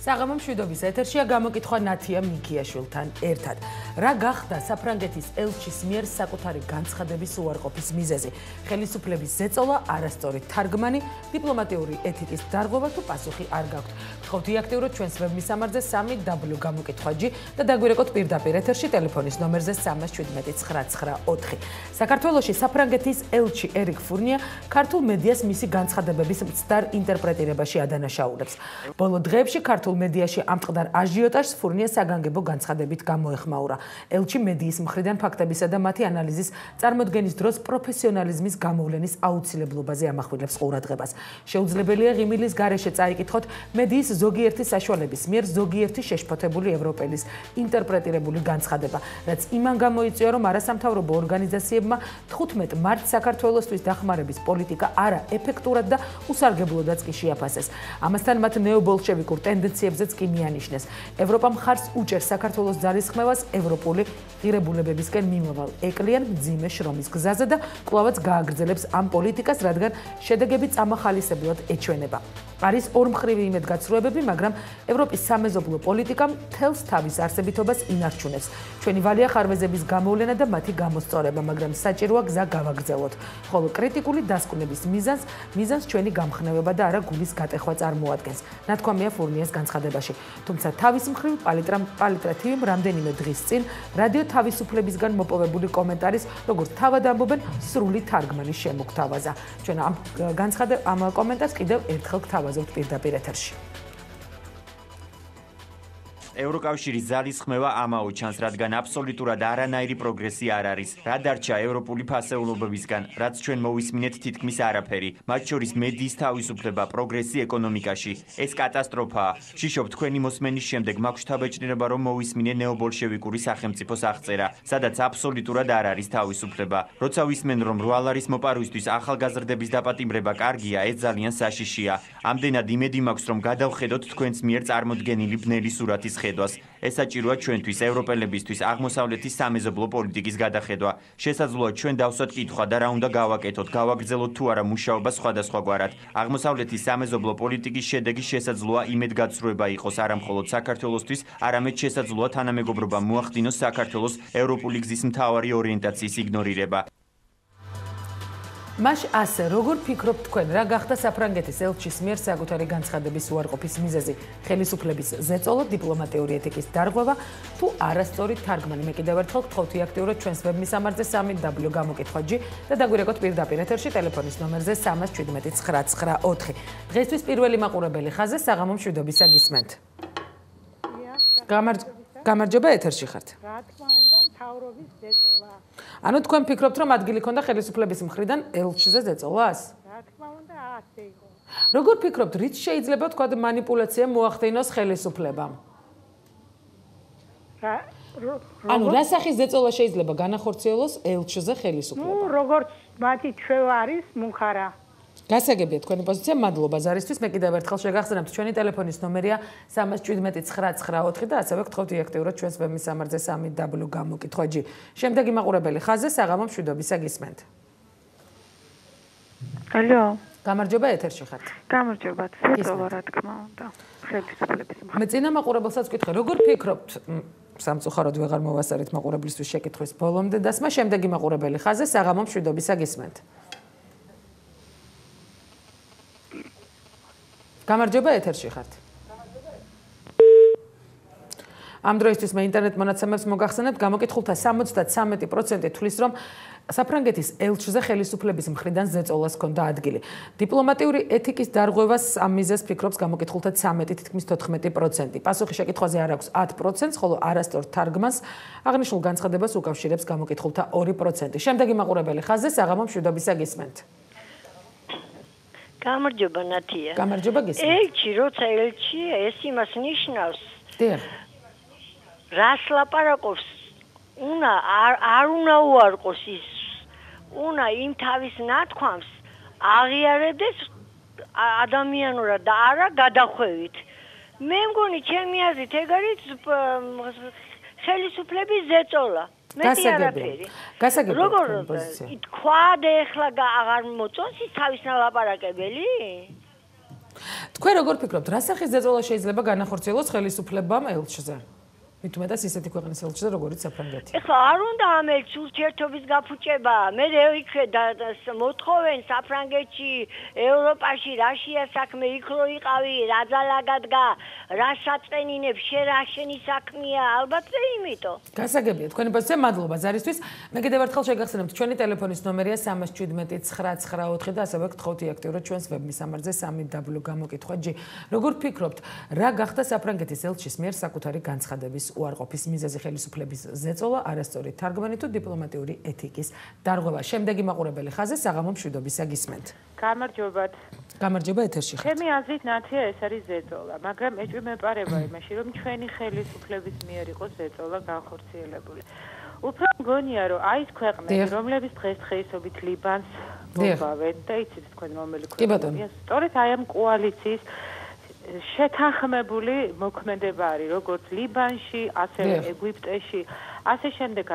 საღამო მშვიდობის ეთერშია გამოკითხვა ნათია მიქიაშვილთან ერთად. რა გახდა საფრანგეთის ელჩის მიერ საკუთარი განცხადების უარყოფის მიზეზი? ხელისუფლების ზეწოლა, არასწორი თარგმანი, დიპლომატიური ეთიკის დარღვევა თუ პასუხი არ გაქვთ. გთხოვთ აქტიურად ჩვენს ვებმისამართზე 3W გამოკითხვა-G და დაგვირეკოთ პირდაპირ ეთერში ტელეფონის ნომერზე 317-994. საქართველოში საფრანგეთის ელჩი ერიკ ფურნია ქართულ მედიას მისი განცხადებების მცდარ ინტერპრეტირებაში ადანაშაულებს. ბოლო დღეებში ქართულ მედიაში ამწყდარ აჟიოტაჟს ფურნია საგანგებო განცხადებით გამოეხმაურა. ელჩი მედიის მხრიდან ფაქტებისა და მათი ანალიზის წარმოდგენის დროს პროფესიონალიზმის გამოვლენის აუცილებლობაზე ამახვილებს ყურადღებას. შეუძლებელია ღიმილის გარეშე წაიკითხოთ მედიის ზოგიერთი საშუალების მიერ ზოგიერთი შეშფოთებული ევროპელის ინტერპრეტირებული განცხადება, რაც იმან გამოიწვია, რომ არასამთავრობო ორგანიზაციებმა 15 მარტს საქართველოსთვის დახმარების პოლიტიკა არა ეფექტურად და უსარგებლოდაც კი შეაფასეს. ამასთან მათ ნეობოლშევიკურ ტენდენციებზეც კი მიანიშნეს. ევროპა მხარს უჭერს საქართველოს ძალისხმევას ევროპული ღირებულებებისკენ მიმავალ ეკლიან მძიმე შრომის გზაზე და კვლავაც გააგრძელებს ამ პოლიტიკას, რადგან შედეგები წამახალისებლად ეჩვენება. არის ორმხრივი იმედგაცრუებები, მაგრამ ევროპის სამეზობლო პოლიტიკა მთელს თავის არსებითობას ინარჩუნებს. ჩვენი ვალია ხარვეზების გამოვლენა და მათი გამოსწორება, მაგრამ საჭიროა გზა გავაგრძელოთ. ხოლო კრიტიკული დასკვნების მიზანს ჩვენი გამხნევება და არა გულის გატეხვა წარმოადგენს. ნათქვამია ფურნიას განცხადებაში. თუმცა თავის მხრივ პალიტრა TV-მ რამდენიმე დღის წინ რადიო თავისუფლებისგან მოპოვებული კომენტარის, როგორც თავად ამბობენ, სრული თარგმანი შემოგთავაზა. ჩვენ ამ კომენტარს კიდევ ერთხელ გთავაზობთ პირდაპირ ეთერში. ევროკავშირის ძალისხმევა ამაო ჩანს, რადგან აბსოლუტურად არანაირი პროგრესი არ არის. რა დარჩა ევროპული ფასეულობებისგან, რაც ჩვენ მოვისმინეთ თითქმის არაფერი, მათ შორის მედიის თავისუფლება, პროგრესი ეკონომიკაში. ეს კატასტროფაა. ვშიშობ თქვენი მოსმენის შემდეგ მაქვს შთაბეჭდილება, რომ მოვისმინე ნეობოლშევიკური სახელმწიფოს აღწერა, სადაც აბსოლუტურად არ არის თავისუფლება. როცა ვისმენ, რომ რვალარის მოპარვისთვის ახალგაზრდების დაპატიმრება კარგია, ეს ძალიან საშიშია. ამდენად იმედი მაქვს, რომ გადავხედოთ თქვენს მიერ წარმოდგენილი ბნელი სურათის ეს საჭიროა ჩვენთვის, ევროპელებისთვის, აღმოსავლეთის სამეზობლო პოლიტიკის გადახედვა. შესაძლოა ჩვენ დავსვათ კითხვა და რა უნდა გავაკეთოთ, გავაგრძელოთ თუ არა მუშაობა სხვადასხვაგვარად. აღმოსავლეთის სამეზობლო პოლიტიკის შედეგი შესაძლოა იმედგაცრუება იყოს არა მხოლოდ საქართველოსთვის, არამედ შესაძლოა თანამეგობრობა მოახდინოს საქართველოს ევროპული გზის მთავარი ორიენტაციის იგნორირება. მაშ ასე, როგორ ფიქრობთ თქვენ, რა გახდა საფრანგეთის ელჩის მიერ საკუთარი განცხადების უარყოფის მიზეზი? ხელისუფლების ზეწოლა, დიპლომატიური ეთიკის დარღვევა თუ არასწორი თარგმანი? მე კიდევ ერთხელ გთხოვთ აქტიურად ჩვენს ვებმისამართზე 3W გამოკითხვა-G და დაგვირეკოთ პირდაპირ ეთერში ტელეფონის ნომერზე 317-994. დღეისთვის პირველი მაყურებელი ხაზზე საღამო მშვიდობისა გისმენთ. გამარჯობა, ეთერში ხართ. რა თქმა უნდა, მთავრობის ზეწოლა. ანუ თქვენ ფიქრობთ, რომ ადგილი ქონდა ხელისუფლების მხრიდან ელჩზე ზეწოლას? რა თქმა უნდა, ასე იყო. როგორ ფიქრობთ, რით შეიძლება თქვა მანიპულაცია მოახდინოს ხელისუფლებამ? ანუ რა სახის ზეწოლა შეიძლება განახორციელოს ელჩზე ხელისუფლებამ? როგორც მათი ჩვევა არის, მუხარა. გასაგებია თქვენი პოზიცია, მადლობა ზარისთვის. მე კიდევ ერთხელ შეგახსენებთ, ჩვენი ტელეფონის ნომერია 317-994 და ასევე გთხოვთ აქტიურად ჩვენს ვებმისამართზე 3W გამოკითხვა-G. შემდეგი მაყურებელი ხაზზე საღამო მშვიდობისა გისმენთ. ალო. გამარჯობა, ეთერში ხართ. გამარჯობა, ზეწოლა რა თქმა უნდა. ხელისუფლების მე წინა მაყურებელსაც ვკითხე, როგორ ფიქრობთ, სამწუხაროდ ვეღარ მოვასწარეთ მაყურებლისთვის შეკითხვის ბოლომდე დასმა, შემდეგი მაყურებელი ხაზზე საღამო მშვიდობისა გისმენთ. გამარჯობა, ეთერში ხართ. ამ დროისთვის მე ინტერნეტ მონაცემებს მოგახსენებთ, გამოკითხულთა 73% თვლის, რომ საფრანგეთის ელჩზე ხელისუფლების მხრიდან ზეწოლას ჰქონდა ადგილი. დიპლომატიური ეთიკის დარღვევას ამ მიზეზს ფიქრობს გამოკითხულთა 13, თითქმის 14%. პასუხი შეკითხვაზე არ აქვს 10%, ხოლო არასწორ თარგმანს აღნიშნულ განცხადებას უკავშირებს გამოკითხულთა 2%. შემდეგი მაყურებელი ხაზზე საღამო მშვიდობისა გისმენთ. გამარჯობა ნათია. გამარჯობა გისმენთ. ელჩი, როცა ელჩია, ეს იმას ნიშნავს. დიახ. რას ლაპარაკობს? არ უნდა უარყოს ის. უნდა იმ თავის ნათქვამს აღიარებდეს ადამიანურად და არა გადახვევით. მე მგონი ჩემი აზრით ეგ არის ხელისუფლების ზეწოლა. გასაგებია. როგორ თქვა და ეხლა აღარ მოწონს ის თავის ლაპარაკებელი? თქვენ როგორ ფიქრობთ, რა სახის ზეწოლა შეიძლება განახორციელოს ხელისუფლებამ ელჩზე? მით უმეტეს ისეთი ქვეყნის ელჩზე, როგორიც საფრანგეთი. ეხლა არ უნდა ამ ელჩს ურთიერთობის გაფუჭება. მე იქ მოთხოვენ საფრანგეთში, ევროპაში, რაშია საქმე, იქ რო იყავი, რა ძალაგადგა, რა საწყენინებს, რა შენი საქმეა, ალბათ זה იმიტომ. გასაგებია, თქვენი პოზიცია, მადლობა ზარისთვის. მე კიდევ ერთხელ შეგახსენებთ, ჩვენი ტელეფონის ნომერია 317-994 და ასევე გთხოვთ აქტიურად ჩვენს ვებმისამართზე www.gamokitva.g. როგორ ფიქრობთ, რა გახდა საფრანგეთის ელჩის მიერ საკუთარი განცხადების უარყოფის მიზეზი ხელისუფლების ზეწოლა, არასწორი თარგმანი თუ დიპლომატიური ეთიკის დარღვევა. შემდეგი მაყურებელი ხაზი საღამო მშვიდობისა გისმენთ. გამარჯობათ. გამარჯობა ეთერში ხართ. ჩემი აზრით ნაცია ეს არის ზეწოლა, მაგრამ ეჭვი მეპარება იმაში, რომ ჩვენი ხელისუფლების მიერ იყოს ზეწოლა განხორციელებული. უფრო მგონია, რომ აი ეს ქვეყნები, რომლებიც დღესდღეობით ლიბანს ბომბავენ და იცით თქვენ რომელი ქვეყნებია, სწორედ აი ამ კოალიციის შეთანხმებული მოქმედება არის, როგორც ლიბანში, ასევე ეგვიპტეში, ასე შემდეგ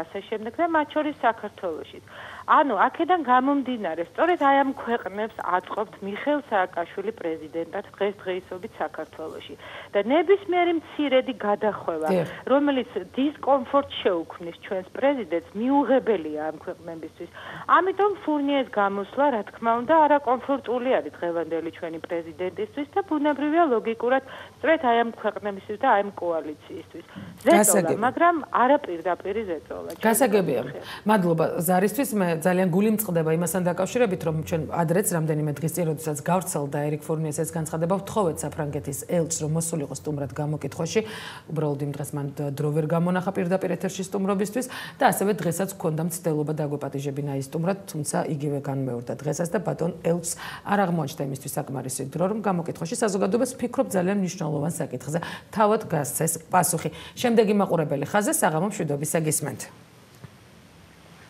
და მათ შორის საქართველოში. ანუ აქედან გამომდინარე, სწორედ აი ამ ქვეყნებს აწყობთ მიხეილ სააკაშვილი პრეზიდენტად დღესდღეობით საქართველოში. და ნებისმიერი მცირედი გადახვევა, რომელიც დისკომფორტს შეუქმნის ჩვენს პრეზიდენტს, მიუღებელია ამ ქვეყნებისთვის. ამიტომ ფურნიეს გამოსვლა, რა თქმა უნდა, არაკომფორტული არის დღევანდელი ჩვენი პრეზიდენტისთვის და ბუნებრივია ლოგიკურად სწორედ აი ამ ქვეყნებისთვის და აი ამ კოალიციისთვის. ზეწოლა, მაგრამ არა პირდაპირ ზეწოლა. გასაგებია. მადლობა ზარისთვის. მე ძალიან გული მწყდება იმასთან დაკავშირებით, რომ ჩვენ ადრეც რამდენიმე დღის წინ, როდესაც გავრცელდა ერიკ ფურნიეს ეს განცხადება, ვთხოვეთ საფრანგეთის ელჩს, რომ მოსულიყო სტუმრად გამოკითხვაში. უბრალოდ იმ დღეს მან დრო ვერ გამონახა პირდაპირ ეთერში სტუმრობისთვის და ასევე დღესაც ჰქონდა მცდელობა დაგვეპატიჟებინა ის სტუმრად, თუმცა იგივე განმეორდა დღესაც და ბატონ ელჩს არ აღმოაჩნდა იმისთვის საკმარისი დრო, რომ გამოკითხვაში საზოგადოებას ფიქრობ ძალიან მნიშვნელოვან საკითხზე თავად გასცეს პასუხი. შემდეგი მაყურებელი ხაზზე საღამო მშვიდობისა გისმენთ.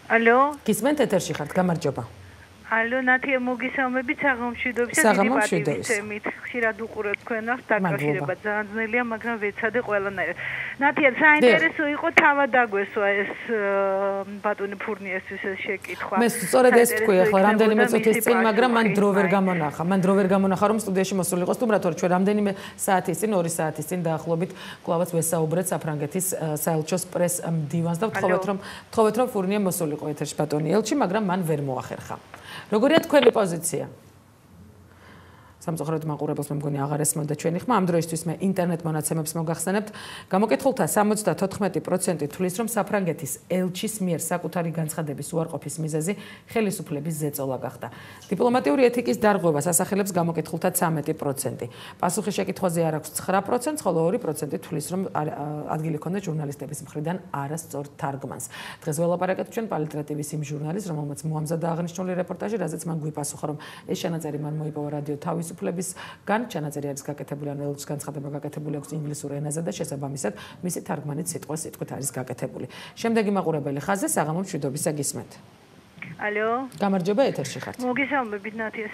ალო, გისმენთ ეთერში ხართ, გამარჯობა. ალო, ნათია მოგესალმებით, საღამო მშვიდობისა, დიდი პატივისცემით. ხშირად უყურებ თქვენს დაკავშირება, ძალიან ძნელია, მაგრამ ვეცადე ყველანაირად. ნათია, საინტერესო იყო თავად დაგვესვა ეს ბატონი ფურნიესთვის ეს შეკითხვა. მე სწორედ ეს თქვი, ახლა რამდენიმე წუთის წინ, მაგრამ მან დრო ვერ გამონახა. მან დრო ვერ გამონახა, რომ სტუდიაში მოსულიყო სტუმრად, თორე ჩვენ რამდენიმე საათის წინ, 2 საათის წინ დაახლოებით კლავაც ვესაუბრეთ საფრანგეთის საელჩოს პრეს მდივანს და ვთხოვეთ რომ ფურნიე მოსულიყო ეთერში ბატონი ელჩი, მაგრამ მან ვერ მოახერხა. როგორია თქვენი პოზიცია? სამწუხაროდ მაყურებელს მე მგონი აღარ ესმოდა ჩვენი ხმა. ამ დროისთვის მე ინტერნეტ მონაცემებს მოგახსენებთ. გამოკითხულთა 74% თვლის, რომ საფრანგეთის ელჩის მიერ საკუთარი განცხადების უარყოფის მიზეზი ხელისუფლების ზეწოლა გახდა. დიპლომატიური ეთიკის დარღვევას ასახელებს გამოკითხულთა 13%. პასუხი შეკითხვაზე არ აქვს 9%, ხოლო 2% თვლის, რომ ადგილი ჰქონდა ჟურნალისტების მხრიდან არასწორ თარგმანს. დღეს ველაპარაკეთ ჩვენ პალიტრატივის იმ ჟურნალისტს, რომელმაც მოამზადა აღნიშნული რეპორტაჟი, რაზეც მან გვიპასუხა, რომ ეს ჩანაწერი მან მოიპოვა რადიო თავისუფლებისგან, ჩანაწერი არის გაკეთებული, ანუ ელჩის განცხადება გაკეთებული აქვს ინგლისურ ენაზე და შესაბამისად მისი თარგმანით სიტყვით არის გაკეთებული. შემდეგი მაყურებელი ხაზზე საღამო მშვიდობისა გისმენთ. ალო. გამარჯობა ეთერში ხართ. მოგესალმებით ნათია,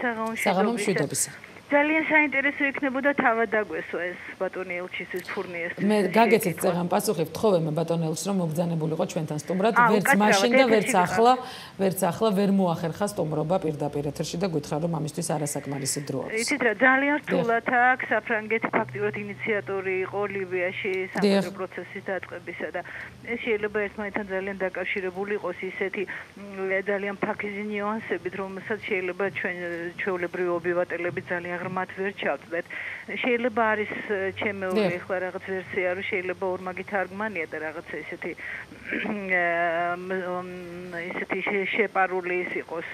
საღამო მშვიდობისა. ძალიან საინტერესო იქნებოდა თავად დაგვესვა ეს ბატონი ელჩის ფურნიეს. მე გაგეცით წეღან პასუხი ვთხოვე მე ბატონ ელჩს, რომ მობძანებულიყო ჩვენთან სტუმრად, ვერც მაშინ და ვერც ახლა ვერ მოახერხა სტუმრობა პირდაპირ ეთერში და გითხრა, რომ ამისთვის არასაკმარისი დრო აქვს. იცით რა, ძალიან რთულად აქვს საფრანგეთი ფაქტიურად ინიციატორი იყო ლიბიაში სამხედრო პროცესის დაწყებისა და ეს შეიძლება ერთმანეთთან ძალიან დაკავშირებული იყოს ისეთი ძალიან ფაქიზი ნიუანსებით, რომელსაც შეიძლება ჩვენ ჩვეულებრივი ობივატელები ძალიან ღრმად ვერ ჩავწვდეთ. შეიძლება არის ჩემეული ახლა რაღაც ვერსია, რომ შეიძლება ორმაგი თარგმანია და რაღაც ესეთი შეპარული იყოს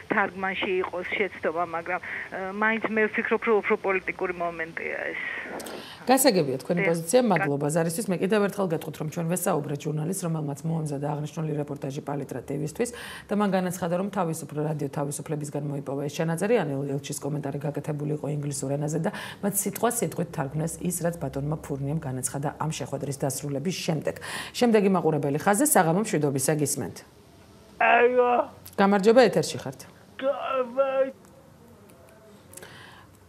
თარგმანში იყოს შეცდომა, მაგრამ მაინც მე ვფიქრობ, რომ უფრო პოლიტიკური მომენტია ეს. გასაგებია თქვენი პოზიცია, მადლობა ზარისთვის. მე კიდევ ერთხელ გეტყვით, რომ ჩვენ ვესაუბრეთ ჟურნალისტს, რომელმაც მოამზადა აღნიშნული რეპორტაჟი პალიტრატივისთვის და მან განაცხადა, რომ რადიო თავისუფლებისგან მოიპოვა ეს ჩანაწერი, ან ელჩის კომენტარი გაკეთებული იყო ინგლისურ ენაზე და მათ სიტყვით თარგმნეს ის, რაც ბატონმა ფურნიემ განაცხადა ამ შეხვედრის დასრულების შემდეგ. შემდეგი მაყურებელი ხაზზე საღამო მშვიდობისა გისმენთ. გამარჯობა ეთერში ხართ.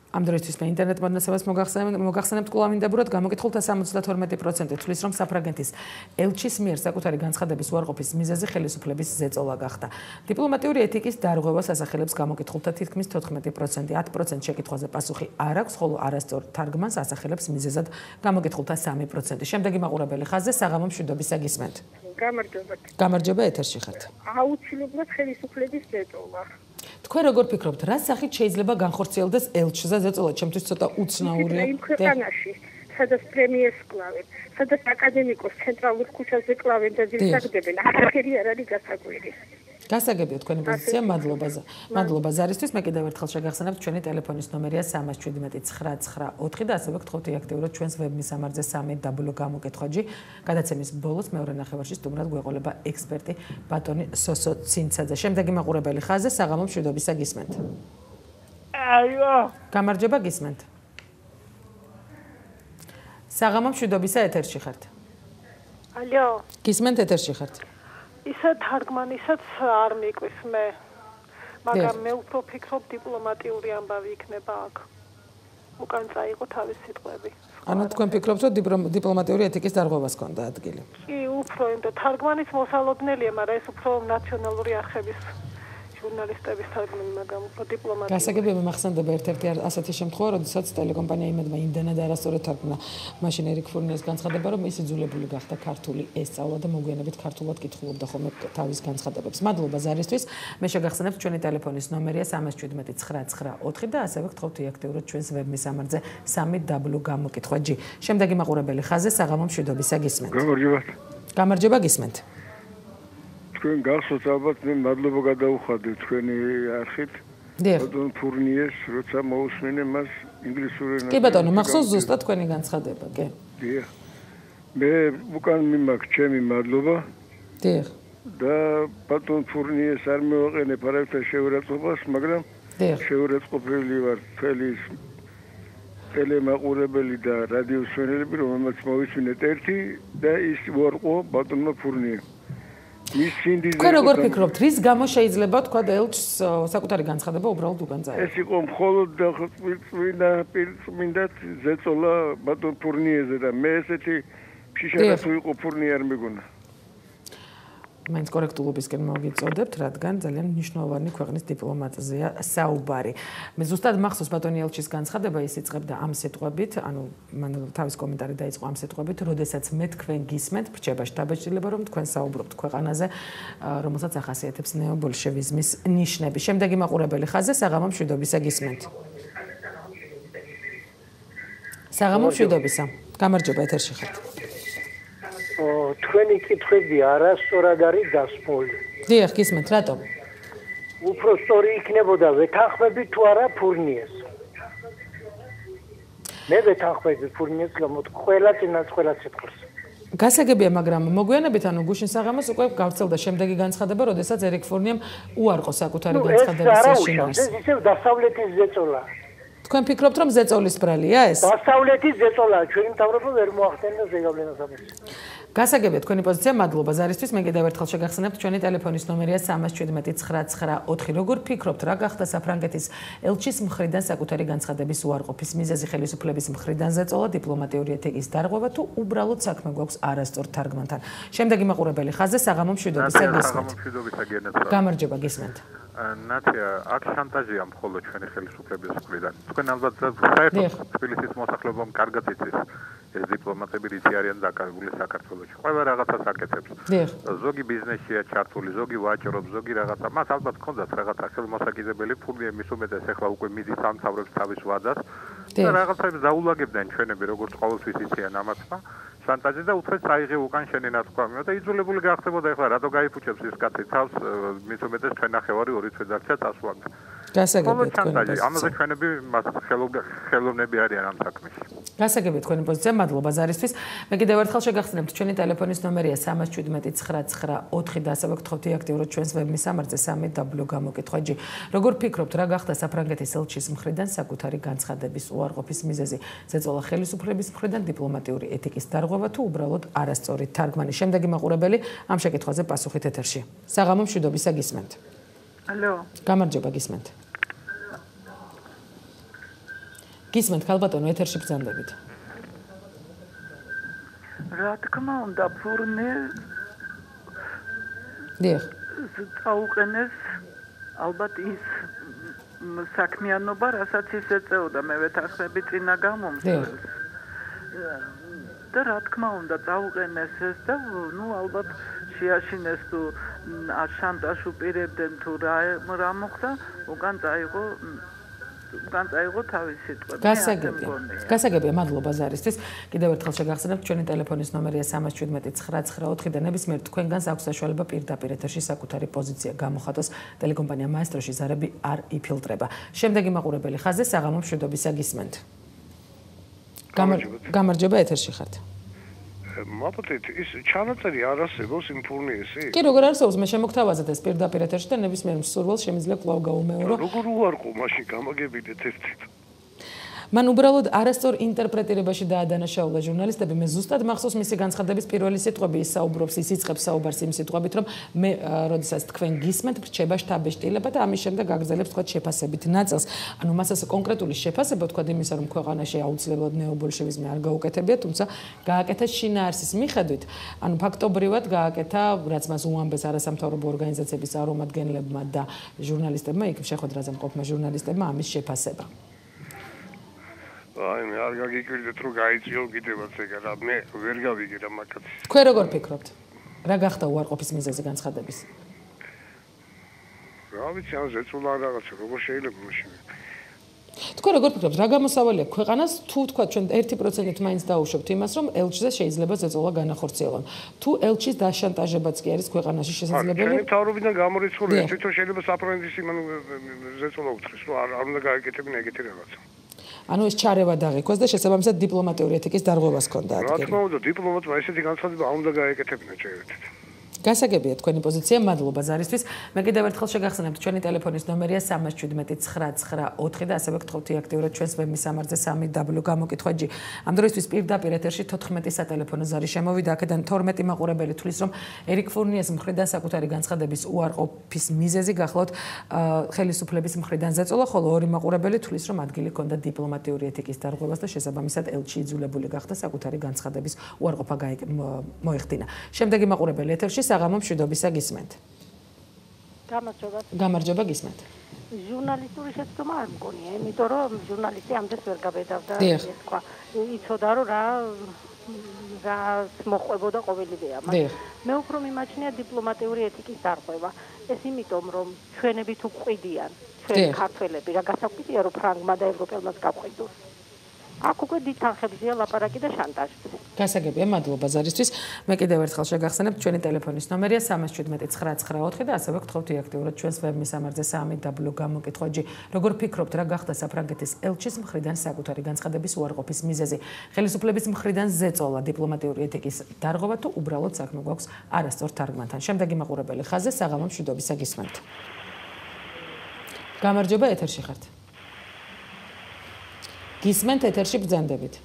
ამ დროისთვის მე ინტერნეტ მონაცემებს მოგახსენებთ კვლავინდებურად გამოკითხულთა 72% თვლის რომ საფრანგეთის ელჩის მიერ საკუთარი განცხადების უარყოფის მიზეზი ხელისუფლების ზეწოლა გახდა. დიპლომატიური ეთიკის დარღვევას ასახელებს გამოკითხულთა თითქმის 14%, 10% შეკითხვაზე პასუხი არ აქვს, ხოლო არასწორ თარგმანს ასახელებს მიზეზად გამოკითხულთა 3%. შემდეგი მაყურებელი ხაზზე საღამო მშვიდობისა გისმენთ. გამარჯობა ეთერში ხართ. აუცილებლად ხელისუფლების ზეწოლა. თქვენ როგორ ფიქრობთ, რა სახით შეიძლება განხორციელდეს ელჩზე ზეწოლა? ჩემთვის ცოტა უცნაურია. იმ ქვეყანაში, სადაც პრემიერს კლავენ, სადაც აკადემიკოს ცენტრალურ ქუჩაზე კლავენ და ძირსაგდებენ, არაფერი არ არის გასაკვირი. გასაგებია თქვენი პოზიცია, მადლობა ზარისთვის. მე კიდევ ერთხელ შეგახსენებთ, ჩვენი ტელეფონის ნომერია 317-994 და ასევე გთხოვთ იაქტიუროთ ჩვენს ვებმისამართზე 3W გამოკითხვაჯი. გადაცემის ბოლოს მეორე ნახევარში სტუმრად გვეყოლება ექსპერტი ბატონი სოსო ცინცაძე. შემდეგი მაყურებელი ხაზზე საღამო მშვიდობისა გისმენთ. ალო. გამარჯობა გისმენთ. საღამო მშვიდობისა ეთერში ხართ. ალო. გისმენთ ეთერში ხართ. ისა თარგმანისაც არ მიყვის მე. მაგრამ მე უფრო ფიქრობ დიპლომატიური ამბავი იქნება აქ. უკან წაიღო თავის სიტყვები. ანუ თქვენ ფიქრობთ რომ დიპლომატიური ეთიკის დარღვევას ქონდა ადგილი? კი, უფრო იმიტომ თარგმანის მოსალოდნელია, მაგრამ ეს უფრო ნაციონალური არხების ჟურნალისტების თარგმანი, მაგრამ უფრო დიპლომატიური. გასაგებია მახსენდება ერთ-ერთი ასეთი შემთხვევა, როდესაც ტელეკომპანია იმედმა იმდენად არასწორად თარგმნა მაშინ ერიკ ფურნიეს განცხადება, რომ ის იძულებული გახდა ქართული ესწავლა და მოგვიანებით ქართულად კითხულობდა ხოლმე თავის განცხადებებს. მადლობა ზარისთვის. მე შეგახსენებთ ჩვენი ტელეფონის ნომერია 317-994 და ასევე გთხოვთ იაქტიუროთ ჩვენს ვებმისამართზე 3W გამოკითხვაჯი. შემდეგი მაყურებელი ხაზზე საღამო მშვიდობისა გისმენთ. გამარჯობა გისმენთ. თქვენ გახსოვთ ალბათ მე მადლობა გადაუხადე თქვენი არხით ბატონ ფურნიეს როცა მოусმინე მას ინგლისური ენა. კი ბატონო, მახსოვს ზუსტად თქვენი განცხადება, კი. დიახ. მე უკან მიმაქვს ჩემი მადლობა. დიახ. და ბატონ ფურნიეს არ მევაყენებ არავითარ შეურაცხყოფას, მაგრამ შეურაცხყოფილი ვარ მთელი ტელემაყურებელი და რადიოსმენელები, რომელმაც მოვისმინეთ ერთი და ის უარყო ბატონმა ფურნიემ. თქვენ როგორ ფიქრობთ, რის გამო შეიძლება თქვა ელჩს საკუთარი განცხადება უბრალოდ უკან წაიღო? ეს იყო მხოლოდ პირწმინდად ზეწოლა ბატონ ფურნიეზე და მე ესეთი ფიშარა თუ იყო ფურნიე არ მეგონა. მაინც კორექტულობისკენ მოგიწოდებთ, რადგან ძალიან მნიშვნელოვანი ქვეყნის დიპლომატზეა საუბარი. მე ზუსტად მახსოვს ბატონი ელჩის განცხადება, ის იწყებდა ამ სიტყვებით, ანუ მან თავის კომენტარი დაიწყო ამ სიტყვებით, როდესაც მე თქვენ გისმენთ, რჩება შთაბეჭდილება, რომ თქვენ საუბრობთ ქვეყანაზე, რომელსაც ახასიათებს ნეობოლშევიზმის ნიშნები. შემდეგი მაყურებელი ხაზზე საღამო მშვიდობისა გისმენთ. საღამო მშვიდობისა. გამარჯობა ეთერში ხართ. თქვენი კითხვები არასწორად არის დასმული. დიახ, გისმენთ, რატომ? უფრო სწორი იქნებოდა ვეთანხმები თუ არა ფურნიეს. მე ვეთანხმები ფურნიეს გამოთ ყველა წინათ ყველა სიტყვას. გასაგებია, მაგრამ მოგვიანებით ანუ გუშინ საღამოს უკვე გავრცელდა შემდეგი განცხადება, როდესაც ერიკ ფურნიემ უარყო საკუთარი განცხადების შეშინებას. ეს ისევ დასავლეთის ზეწოლა. თქვენ ფიქრობთ, რომ ზეწოლის ბრალია ეს? დასავლეთის ზეწოლა, ჩვენი მთავრობა ვერ მოახდენდა ზეგავლენას ამის. გასაგებია თქვენი პოზიცია, მადლობა ზარისთვის. მე კიდევ ერთხელ შეგახსენებთ, ჩვენი ტელეფონის ნომერია 317-994. როგორ ფიქრობთ, რა გახდა საფრანგეთის ელჩის მხრიდან საკუთარი განცხადების უარყოფის მიზეზი, ხელისუფლების მხრიდან ზეწოლა, დიპლომატიური ეთიკის დარღვევა თუ უბრალოდ საქმე გვაქვს არასწორ თარგმანთან? შემდეგი მაყურებელი ხაზზე საღამო მშვიდობისა გისმენთ. გამარჯობა გისმენთ. ნათია, აქ შანტაჟია მხოლოდ ჩვენი ხელისუფლების მხრიდან. თქვენ ალბათ საერთოდ თბილისის მოსახლეობამ კარგად იცის ეს დიპლომატები რითი არიან დაკავებული საქართველოში. ყველა რაღაცას აკეთებს. ზოგი ბიზნესია ჩართული, ზოგი ვაჭრობს, ზოგი რაღაცა. მას ალბათ ჰქონდათ რაღაცა ხელმოსაკიდებელი ფული, მის უმეტეს ახლა უკვე მიდის ამთავრებს თავის ვადას. და რაღაცებს დაულაგებდნენ ჩვენები, როგორც ყოველთვის იციან ამათმა. შანტაჟი და უთხრეს წაიღე უკან შენი ნათქვამიო და იძულებული გახდებოდა ახლა რატო გაიფუჭებს ის კაცი თავს, მის უმეტეს ჩვენ ნახევარი ორი თვე დარჩა წასვლამდე. გასაგებია თქვენი პოზიცია. ამაზე ჩვენები ხელოვნები არიან ამ საქმეში. გასაგებია თქვენი პოზიცია, მადლობა ზარისთვის. მე კიდევ ერთხელ შეგახსენებთ, ჩვენი ტელეფონის ნომერია 317-994 და ასევე გთხოვთ იაქტიუროთ ჩვენს ვებმისამართზე 3W გამოკითხვაჯი. როგორ ფიქრობთ, რა გახდა საფრანგეთის ელჩის მხრიდან საკუთარი განცხადების უარყოფის მიზეზი? ზეწოლა ხელისუფლების მხრიდან, დიპლომატიური ეთიკის დარღვევა თუ უბრალოდ არასწორი თარგმანი? შემდეგი მაყურებელი ამ შეკითხვაზე პასუხით ეთერში. საღამო მშვიდობისა გისმენთ. ალო. გამარჯობა გისმენთ. გისმენთ ქალბატონო ეთერში ბრძანდებით. რა თქმა უნდა ფურნე დიახ. წაუყენეს ალბათ ის საქმიანობა, რასაც ის ეწეოდა, მე ვეთანხმები წინა გამომწვევს. და რა თქმა უნდა წაუყენეს ეს და ნუ ალბათ შეაშინეს თუ შანტაჟს უპირებდნენ თუ რა მოხდა, უკან წაიღო თავის სიტყვები. გასაგებია, მადლობა ზარისთვის. კიდევ ერთხელ შეგახსენებთ, ჩვენი ტელეფონის ნომერია 317 999 და ნებისმიერ თქვენგანს აქვს საშუალება პირდაპირ ეთერში საკუთარი პოზიცია გამოხატოს. ტელეკომპანია მაესტროში ზარები არ იფილტრება. შემდეგი მაყურებელი ხაზზე საღამო მშვიდობისა გისმენთ. გამარჯობა, ეთერში ხართ. მაპატეთ, ის ჩანაწერი არ არსებობს იმ ფურნიესი? კი, როგორ არსებობს, მე შემოგთავაზეთ ეს პირდაპირ ეთერში და ნებისმიერ მსურველს შემიძლია კვლავ გაუმეორო. როგორ უარყო მაშინ გამაგებინეთ ერთით. მან უბრალოდ არასწორ ინტერპრეტირებაში დაადანაშაულა ჟურნალისტები. მე ზუსტად მახსოვს მისი განცხადების პირველი სიტყვები, ის საუბრობს, ის იწყებს საუბარს იმ სიტყვებით, რომ მე როდესაც თქვენ გისმენთ, რჩება შთაბეჭდილება და ამის შემდეგ აგრძელებს თქვა შეფასებით ნაწილს. ანუ მას ასე კონკრეტული შეფასება თქვა იმისა, რომ ქვეყანაში აუცილებლად ნეობოლშევიზმი არ გაუკეთებია, თუმცა გააკეთა შინაარსის მიხედვით. ანუ ფაქტობრივად გააკეთა, რაც მას უამბეს არასამთავრობო ორგანიზაციების წარმომადგენლებმა და ჟურნალისტებმა, იქ შეხვედრაზე მყოფმა ჟურნალისტებმა ამის შეფასება. აი მე არ გაგიკვირდეთ რომ გაიწიო კიდევაც ეგ რა მე ვერ გავიგე რა მაგათი. თქვენ როგორ ფიქრობთ? რა გახდა უარყოფის მიზეზი განცხადების? რა ვიცი ან ზეწოლა რაღაცა როგორ შეიძლება მაშინ. თქვენ როგორ ფიქრობთ რა გამოსავალი აქვს ქვეყანას თუ თქვა ჩვენ 1%-ით მაინც დაუშვებთ იმას რომ ელჩზე შეიძლება ზეწოლა განახორციელონ. თუ ელჩის დაშანტაჟებაც კი არის ქვეყანაში შესაძლებელი? ჩვენ თავრობიდან გამორიცხული თვითონ შეიძლება საფრანგეთის იმან ზეწოლა უთხრეს რომ არ უნდა გაეკეთებინა ეგეთი რაღაცა. ანუ ეს ჩარევა დაღიქვეს და შესაბამისად დიპლომატიური ეთიკის დარღვევას ჰქონდა ადგილი. რა თქმა უნდა, დიპლომატმა ესეთი განცხადება არ უნდა გაეკეთებინა ჩაერთეთ. გასაგებია თქვენი პოზიცია, მადლობა ზარისთვის. მე კიდევ ერთხელ შეგახსენებთ, ჩვენი ტელეფონის ნომერია 317 999 და ასევე გთხოვთ აქტიურად ჩვენს ვებ მისამართზე 3W გამოკითხვაჯი. ამ დროისთვის პირდაპირ ეთერში 14 სატელეფონო ზარი შემოვიდა, აქედან 12 მაყურებელი თვლის, რომ ერიკ ფურნიეს მხრიდან საკუთარი განცხადების უარყოფის მიზეზი გახლავთ ხელისუფლების მხრიდან ზეწოლა, ხოლო ორი მაყურებელი თვლის, რომ ადგილი ჰქონდა დიპლომატიური ეთიკის დარღვევას და შესაბამისად ელჩი იძულებული გახდა საკუთარი განცხადების უარყოფა მოეხდინა. შემდეგი მაყურებელი ეთერში საღამო მშვიდობისა გისმენთ. გამარჯობა გისმენთ. ჟურნალისტური შეცდომა არ მგონია, იმიტომ რომ ჟურნალისტი ამდენს ვერ გაბედავდა, თქვა, იცოდა რომ რა მოყვებოდა ყოველივე ამას. მე უფრო მიმაჩნია დიპლომატიური ეთიკის დარღვევა. ეს იმიტომ რომ ჩვენები თუ გვყიდიან, ჩვენ ქართველები, რა გასაკვირია რომ ფრანგმა და ევროპელმა გაყვიდოს. აქ უკვე დიდ თანხებზეა ლაპარაკი და შანტაჟი. გასაგებია, მადლობა ზარისთვის. მე კიდევ ერთხელ შეგახსენებთ, ჩვენი ტელეფონის ნომერია 317 999 და ასევე გთხოვთ აქტიურად ჩვენს ვებ მისამართზე 3W გამოკითხვაჯი. როგორ ფიქრობთ, რა გახდა საფრანგეთის ელჩის მხრიდან საკუთარი განცხადების უარყოფის მიზეზი? ხელისუფლების მხრიდან ზეწოლა, დიპლომატიური ეთიკის დარღვევა თუ უბრალოდ საქმე გვაქვს არასწორ თარგმანთან? შემდეგი მაყურებელი ხაზზე საღამო მშვიდობისა გისმენთ. გამარჯობა, ეთერში ხართ. გისმენთ ეთერში ბრძანდებით.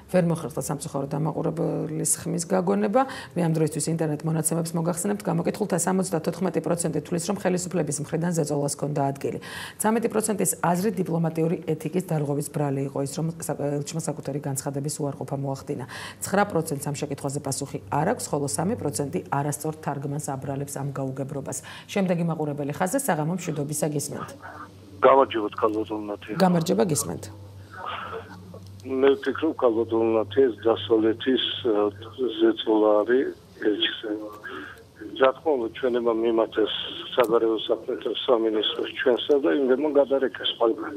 ვერ მოხერხდა სამწუხაროდ დამაყურებლის ხმის გაგონება. მე ამ დროისთვის ინტერნეტ მონაცემებს მოგახსენებთ, გამოკითხულთა 74% თვლის, რომ ხელისუფლების მხრიდან ზეწოლას ჰქონდა ადგილი. 13%-ის აზრით დიპლომატიური ეთიკის დარღვევის ბრალი იყო ის, რომ ელჩმა საკუთარი განცხადების უარყოფა მოახდინა. 9%-ს ამ შეკითხვაზე პასუხი არ აქვს, ხოლო 3% არასწორ თარგმანს აბრალებს ამ გაუგებრობას. შემდეგი მაყურებელი ხაზზე საღამო მშვიდობისა გისმენთ. გამარჯობა ქალბატონნათი. გამარჯობა გისმენთ. მე ვფიქრობ ქალბატონნათი ეს დასავლეთის ზეწოლა არის ელჩზე. რა თქმა უნდა ჩვენება მიმართეს საგარეო საქმეთა სამინისტროს ჩვენსა და იმდენმა გადარეკეს ყველგან.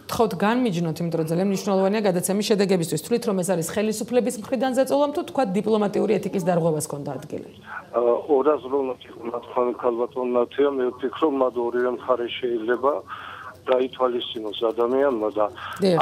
თხოვთ განმიჯნოთ, იმიტომ რომ ძალიან მნიშვნელოვანია გადაცემის შედეგებისთვის. თვლით რომ ეს არის ხელისუფლების მხრიდან ზეწოლა თუ თქვა დიპლომატიური ეთიკის დარღვევას ჰქონდა ადგილი? ორაზროვნოთი თქვენ ქალბატონნათია, მე ვფიქრობ მათ ორივე მხარე შეიძლება გაითვალისწინოს ადამიანმა და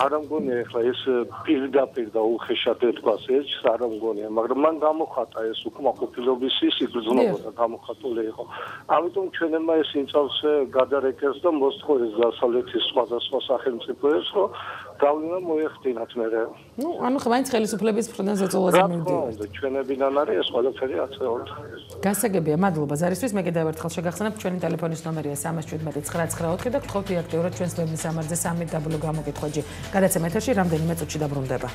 არ ამგონია ახლა ეს პირდაპირ და უხეშად ეთქვას ელჩს, არ ამგონია, მაგრამ მან გამოხატა ეს უკმაყოფილობის ის იგრძნობოდა, გამოხატული იყო. ამიტომ ჩვენებმა ეს იმწავს გადარეკეს და მოსთხოვეს დასავლეთის სხვადასხვა სახელმწიფოებს, რომ გავლენა მოეხდინათ მერე. ნუ, ანუ მაინც ხელისუფლების მხრიდან ზეწოლაზე მივდივართ. ჩვენებიდან არის ეს ყველაფერი აწეულთ. გასაგებია, მადლობა ზარისთვის. მე კიდევ ერთხელ შეგახსენებთ, ჩვენი ტელეფონის ნომერია 317 999 და გთხოვთ აქტიურად ჩვენს ვების სამარზე 3W გამოკითხვაჯი. გადაცემა ეთერში რამდენიმე წუთში დაბრუნდება.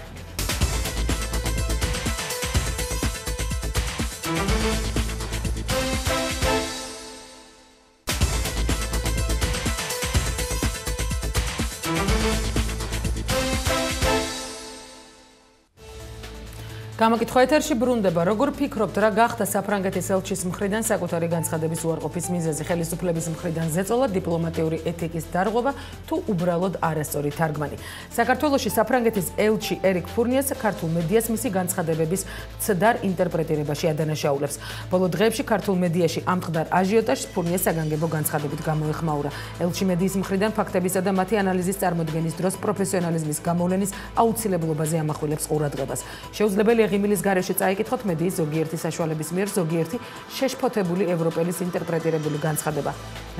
გამოკითხვა ეთერში ბრუნდება. როგორ ფიქრობთ, რა გახდა საფრანგეთის ელჩის მხრიდან საკუთარი განცხადების უარყოფის მიზეზი, ხელისუფლების მხრიდან ზეწოლა, დიპლომატიური ეთიკის დარღვევა თუ უბრალოდ არასწორი თარგმანი? საქართველოში საფრანგეთის ელჩი ერიკ ფურნიეს ქართულ მედიას მისი განცხადებების მცდარ ინტერპრეტირებაში ადანაშაულებს. ბოლო დღეებში ქართულ მედიაში ამ მყდარ აჟიოტაჟს ფურნიეს საგანგებო განცხადებით გამოეხმაურა. ელჩი მედიის მხრიდან ფაქტებისა და მათი ანალიზის წარმოდგენის დროს პროფესიონალიზმის გამოვლენის აუცილებლობაზე ამახვილებს ყურადღებას. შეუძლებელია ღიმილის გარეშე წაიკითხოთ მედიის ზოგიერთი საშუალების მიერ ზოგიერთი შეშფოთებული ევროპელის ინტერპრეტირებული განცხადება.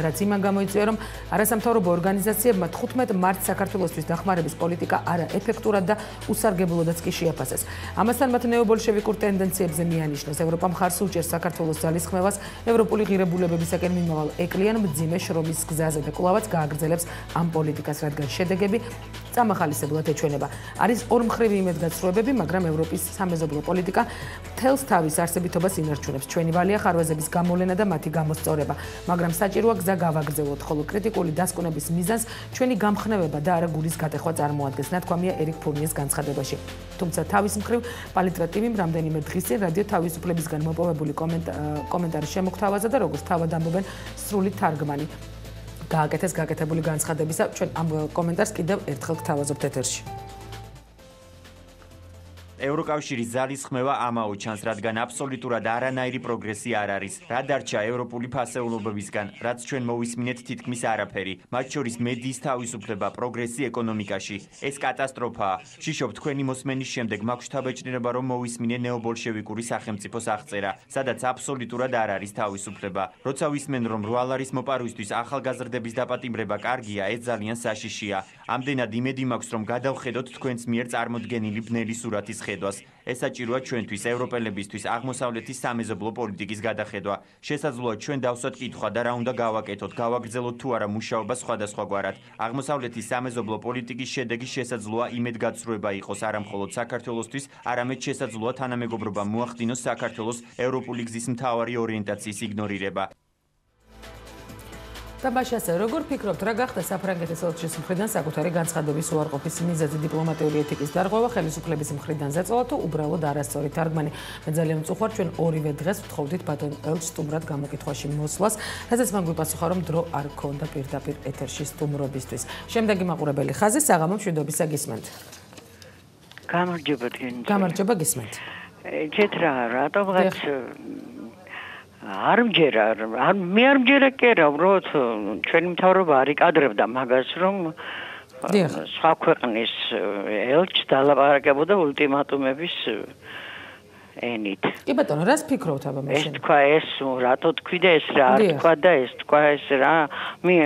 რაც იმან გამოიწვია, რომ არასამთავრობო ორგანიზაციებმა 15 მარტს საქართველოსთვის დახმარების პოლიტიკა არაეფექტურად და უსარგებლოდაც კი შეაფასეს. ამასთან მათ ნეობოლშევიკურ ტენდენციებზე მიანიშნეს. ევროპა მხარს უჭერს საქართველოს ძალისხმევას ევროპული ღირებულებებისაკენ მიმავალ ეკლიან მძიმე შრომის გზაზე და კვლავაც გააგრძელებს ამ პოლიტიკას, რადგან შედეგები წამახალისებლად ეჩვენება. არის ორმხრივი იმედგაცრუებები, მაგრამ ევროპის სამეზობლო პოლიტიკა მთელს თავის არსებითობას ინარჩუნებს. ჩვენი ვალია ხარვეზების გამოვლენა და მათი გამოსწორება, მაგრამ საჭიროა გზა გავაგრძელოთ, ხოლო კრიტიკული დასკვნების მიზანს ჩვენი გამხნევება და არა გულის გატეხვა წარმოადგენს, ნათქვამია ერიკ ფურნიეს განცხადებაში. თუმცა თავის მხრივ პალიტრა ტივიმ რამდენიმე დღის წინ რადიო თავისუფლებისგან მოპოვებული კომენტარის შემოგთავაზა და როგორც თავად ამბობენ, სრული თარგმანი გააკეთეს გაკეთებული განცხადებისა. ჩვენ ამ კომენტარს კიდევ ერთხელ გთავაზობთ ეთერში. ევროკავშირის ძალისხმევა ამაო ჩანს, რადგან აბსოლუტურად არანაირი პროგრესი არ არის. რა დარჩა ევროპული ფასეულობებისგან, რაც ჩვენ მოვისმინეთ თითქმის არაფერი, მათ შორის მედიის თავისუფლება, პროგრესი ეკონომიკაში. ეს კატასტროფაა. ვშიშობ თქვენი მოსმენის შემდეგ მაქვს შთაბეჭდილება, რომ მოვისმინე ნეობოლშევიკური სახელმწიფოს აღწერა, სადაც აბსოლუტურად არ არის თავისუფლება. როცა ვისმენ, რომ რვალარის მოპარვისთვის ახალგაზრდების დაპატიმრება კარგია, ეს ძალიან საშიშია. ამდენად იმედი მაქვს, რომ გადავხედოთ თქვენს მიერ წარმოდგენილი ბნელი სურათის ხედვას. ეს საჭიროა ჩვენთვის, ევროპელებისთვის, აღმოსავლეთის სამეზობლო პოლიტიკის გადახედვა. შესაძლოა ჩვენ დავსვათ კითხვა და რა უნდა გავაკეთოთ, გავაგრძელოთ თუ არა მუშაობა სხვადასხვაგვარად. აღმოსავლეთის სამეზობლო პოლიტიკის შედეგი შესაძლოა იმედგაცრუება იყოს არა მხოლოდ საქართველოსთვის, არამედ შესაძლოა თანამეგობრობა მოახდინოს საქართველოს ევროპული გზის მთავარი ორიენტაციის იგნორირება. Tabashase, როგორ ფიქრობთ, რა გახდა საფრანგეთის ელჩის მხრიდან საკუთარი განცხადების უარყოფის მიზეზი, დიპლომატიური ეთიკის დარღვევა, ხელისუფლების მხრიდან ზეწოლა თუ უბრალოდ არასწორი თარგმანი? მე ძალიან მწუხვარ, ჩვენ ორივე დღეს ვთხოვდით ბატონ ელჩს სტუმრად გამოკითხვაში მოსვლას, რადგან მან გვიპასუხა, რომ დრო არ ქონდა პირდაპირ ეთერში სტუმრობისთვის. შემდეგი მაყურებელი ხაზი, საღამო მშვიდობისა გისმენთ. გამარჯობა თქვენ. გამარჯობა გისმენთ. ჯეთ რატომღაც არ მჯერა, მე არ მჯერა კი რა, უბრალოდ ჩვენი მთავრობა არ იკადრებდა მაგას, რომ სხვა ქვეყნის ელჩს დალაპარაკებოდა ულტიმატუმების ენით. კი ბატონო, რას ფიქრობთ აბა მაშინ? ეს თქვა ეს, რატო თქვი და ეს რა არ თქვა და ეს თქვა ეს რა, მე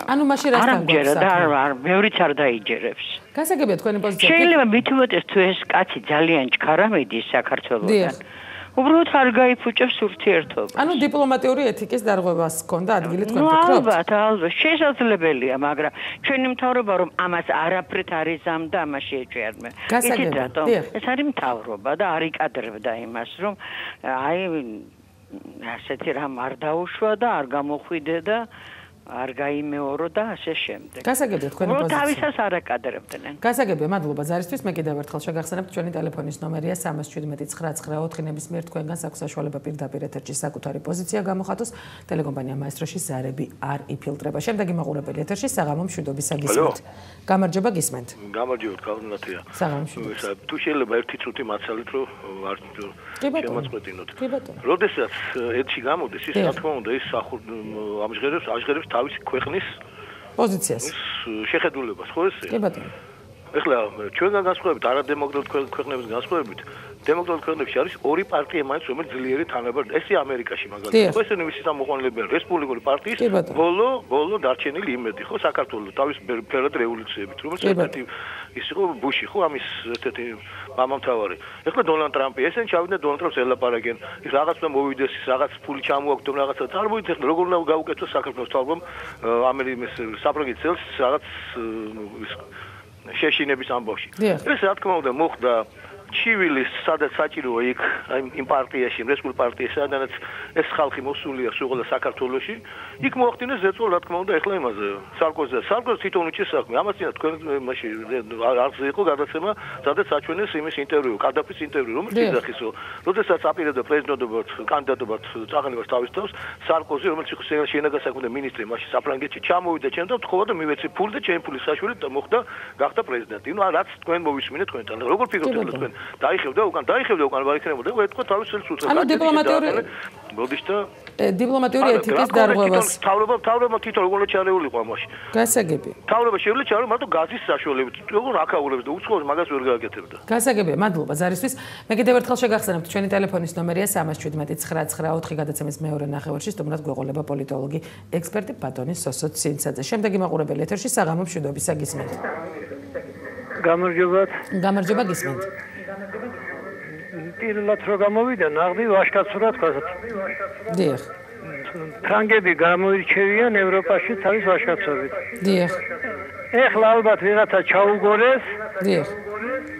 ანუ მაშინ რასთან გვაქვს საქმე? არ მეორიც არ დაიჯერებს. გასაგებია თქვენი პოზიცია. შეიძლება მით უმეტეს თუ ეს კაცი ძალიან ჩქარა მიდის საქართველოსთან. უბრალოდ არ გაიფუჭებს ურთიერთობას. ანუ დიპლომატიური ეთიკის დარღვევას ჰქონდა ადგილი თქვენ ფიქრობთ? ალბათ, შესაძლებელია, მაგრამ ჩვენი მთავრობა რომ ამას არაფრით არ იზამდა, ამაში ეჭვიარმე. იცით რატომ? ეს არის მთავრობა და არ იკადრებდა იმას, რომ აი ასეთი რამ არ დაუშვა და არ გამოხვიდე და არ გაიმეორო და ასე შემდეგ. გასაგებია თქვენი პოზიცია. თავისას არ აკადრებდნენ. გასაგებია, მადლობა ზარისთვის. მე კიდევ ერთხელ შეგახსენებთ, ჩვენი ტელეფონის ნომერია 317 994 ნებისმიერ თქვენგან აქვს საშუალება პირდაპირ ეთერში საკუთარი პოზიცია გამოხატოს. ტელეკომპანია მაესტროში ზარები არ იფილტრება. შემდეგი მაყურებელი ეთერში საღამო მშვიდობისა გისმენთ. გამარჯობა გისმენთ. გამარჯობა, კალნათია. საღამო მშვიდობისა. თუ შეიძლება ერთი წუთი მაცალით, რომ არ შემოწყვეტინოთ. კი ბატონო. როდესაც ეთში გამოდის, ის რა თქმა უნდა, ის ამჟღერებს თავისი ქვეყნის პოზიციას. შეხედულებას, ხო ესე? კი ბატონო. ეხლა ჩვენგან განსხვავებით, არადემოკრატ ქვეყნების განსხვავებით, დემოკრატიულ ქვეყნებში არის ორი პარტია მაინც რომელიც ძლიერი თანაბარ ესე ამერიკაში მაგალითად ხო ესენი ვისი სამოხმარებელი რესპუბლიკური პარტიის ბოლო დარჩენილი იმედი ხო საქართველოს თავის ფერად რევოლუციებით რომელიც ერთ-ერთი ის იყო ბუში ხო ამის ერთ-ერთი მამამთავარი ეხლა დონალდ ტრამპი ესენი ჩავიდნენ დონალდ ტრამპს ელაპარაკენ ის რაღაც უნდა მოვიდეს რაღაც ფული ჩამოაქვთ რაღაცა წარმოიდგინეთ ეხლა როგორ უნდა გაუკეთოს საქართველოს თავგომ ამერიკის საფრანგეთის წელს რაღაც შეშინების ამბავში ეს რა თქმა უნდა მოხდა ჩივილის სადაც საჭიროა იქ იმ პარტიაში, რესპუბლიკურ პარტიაში, სადაც ეს ხალხი მოსულია სულ საქართველოში, იქ მოახდინეს ზეწოლა, რა თქმა უნდა, ეხლა იმაზე სარკოზი თვითონ უჩეს საქმე. ამას წინათ თქვენ მაშინ არზე იყო გადაცემა, სადაც საჩვენეს იმის ინტერვიუ, კადაფის ინტერვიუ, რომელიც იძახისო, როდესაც აპირებდა პრეზიდენტობად, კანდიდატობად წაღნებას თავის თავს, სარკოზი, რომელიც იყო შინაგან საქმეთა მინისტრი, მაშინ საფრანგეთში ჩამოვიდა ჩემ და თქვა და მივეცი ფული და ჩემი ფულის საშუალებით მოხდა გახდა პრეზიდენტი. ნუ რაც თქვენ მოვისმინეთ თქვენთან. როგორ ფიქრობთ თქვენ? დაიხევდა უკან ვაიქნებოდა ეთქვა თავის ხელს უწევდა ანუ დიპლომატიური ეთიკის დარღვევას თავრობა თვითონ როგორ ჩარეულიყო ამაში გასაგები თავრობა შეუძლია ჩარო მარტო გაზის საშუალებით როგორ აკაულებს და უცხოებს მაგას ვერ გააკეთებდა გასაგებია მადლობა ზარისთვის მე კიდევ ერთხელ შეგახსენებთ ჩვენი ტელეფონის ნომერია 317-994 გადაცემის მეორე ნახევარში სტუმრად გვეყოლება პოლიტოლოგი ექსპერტი ბატონი სოსო ცინცაძე შემდეგი მაყურებელი ეთერში საღამო მშვიდობისა გისმენთ გამარჯობა გისმენთ პირველად რო გამოვიდა ნაღდი ვაშკაცურა თქვათ. დიახ. ფრანგები გამოირჩევიან ევროპაში თავის ვაშკაცობით. დიახ. ეხლა ალბათ ვიღაცა ჩაუგორეს. დიახ.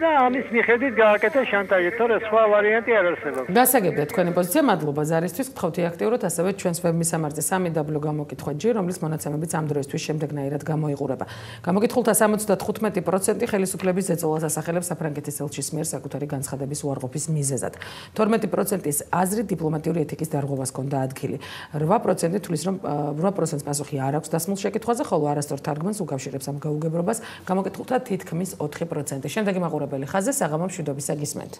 და ამის მიხედვით გააკეთა შანტაჟი, თორე სხვა ვარიანტი არ არსებობს. გასაგებია თქვენი პოზიცია, მადლობა ზარისთვის, გთხოვთ აქტიუროთ ასევე ჩვენს ვებ მისამართზე 3w გამოკითხვა G, რომლის მონაცემებიც ამ დროისთვის შემდეგნაირად გამოიყურება. გამოკითხულთა 75% ხელისუფლების ზეწოლას ასახელებს საფრანგეთის ელჩის მიერ საკუთარი განცხადების უარყოფის მიზეზად. 12%-ის აზრი დიპლომატიური ეთიკის დარღვევას ჰქონდა ადგილი. 8% თვლის, რომ 8%-ს პასუხი არ აქვს დასმულ შეკითხვაზე, ხოლო არასწორ თარგმანს უკავშირებს ამ გაუგებრობას. გამოკითხულთა თითქმის 4%. შემდეგი მაყურებელი ხაზზე საღამო მშვიდობისა გისმენთ.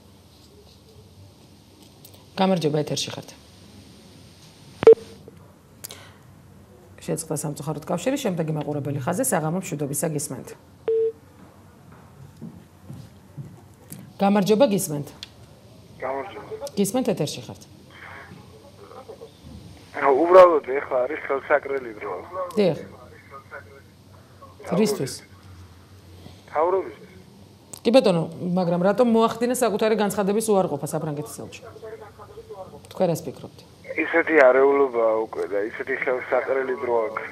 გამარჯობა ეთერში ხართ. შეწყდა სამწუხაროდ კავშირი, შემდეგი მაყურებელი ხაზზე საღამო მშვიდობისა გისმენთ. გამარჯობა გისმენთ. გამარჯობა. გისმენთ ეთერში ხართ. უბრალოდ ეხლა არის ხელსაკრელი დრო. დიახ. რისთვის? თავრობის კი ბატონო, მაგრამ რატომ მოახდინეს საკუთარი განცხადების უარყოფა საფრანგეთის ელჩი? თქვენ რას ფიქრობთ? ისეთი არეულობაა უკვე და ისეთი ხელსაყრელი დრო აქვს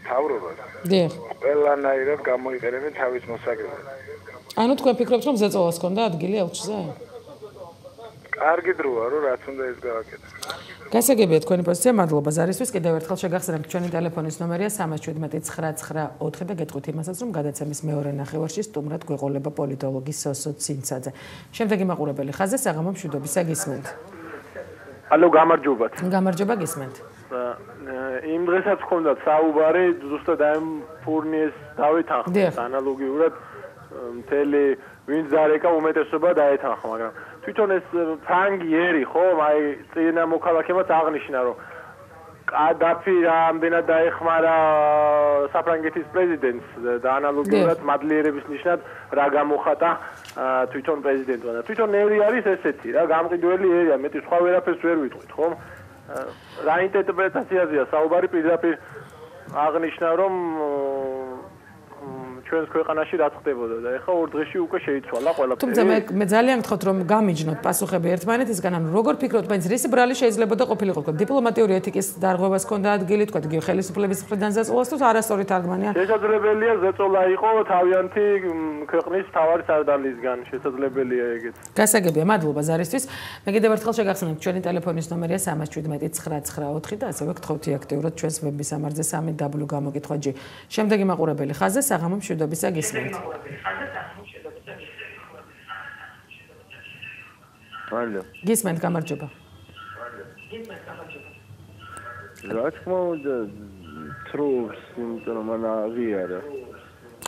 თავრობას. დიახ. ყველანაირად გამოიყენებენ თავის მოსაგებად. ანუ თქვენ ფიქრობთ, რომ ზეწოლას ჰქონდა ადგილი ელჩზე? კარგი დროა, რომ რაც უნდა ეს გააკეთოს. გასაგებია თქვენი პოზიცია, მადლობა ზარისთვის. კიდევ ერთხელ შეგახსენებთ ჩვენი ტელეფონის ნომერია 317-994 და გეტყვით იმასაც, რომ გადაცემის მეორე ნახევარში სტუმრად გვეყოლება პოლიტოლოგი სოსო ცინცაძე. შემდეგი მაყურებელი ხაზზე საღამო მშვიდობისა გისმენთ. ალო, გამარჯობათ. გამარჯობა გისმენთ. იმ დღესაც ჰქონდა საუბარი ზუსტად ამ ფურნიეს დავითანხმეთ ანალოგიურად მთელი ვინც დარეკა უმეტესობა დაეთანხმა, მაგრამ თვითონ ეს ფრანგიერი ხო, აი წინა მოქალაქემაც აღნიშნა, რომ კადაფი რამდენად დაეხმარა საფრანგეთის პრეზიდენტს და ანალოგიურად მადლიერების ნიშნად რა გამოხატა თვითონ პრეზიდენტმა და თვითონ ერი არის ესეთი რა, გამყიდველი ერია, მეტი სხვა ვერაფერს ვერ ვიტყვით, ხო? რა ინტერპრეტაციაზეა საუბარი პირდაპირ აღნიშნა, რომ ჩვენს ქვეყანაში რაც ხდებოდა და ეხლა ორ დღეში უკვე შეიცვალა ყველაფერი. თუმცა მე ძალიან გთხოვთ რომ გამიჯნოთ პასუხები ერთმანეთისგან, ანუ როგორ ფიქრობთ, მაინც რისი ბრალი შეიძლებოდა ყოფილიყო, თქო, დიპლომატიური ეთიკის დარღვევას ჰქონდა ადგილი, თქო, იგი ხელისუფლების მხრიდან ზეწოლას თუ არასწორი თარგმანია? შესაძლებელია ზეწოლა იყო თავიანთი ქვეყნის მთავარი სარდალისგან, შესაძლებელია ეგეც. გასაგებია, მადლობა ზარისთვის. მე კიდევ ერთხელ შეგახსენებთ ჩვენი ტელეფონის ნომერია 317-994 და ასევე გთხოვთ აქტიუროთ ჩვენს ვებ მისამართზე 3w გამოკითხვა G. შემდეგი მაყურებელი ხაზზე საღამო მშვიდობისა გისმენთ. ალო. გისმენთ, გამარჯობა. რა თქმა უნდა, თრობს, იმიტომ რომ აღიარა.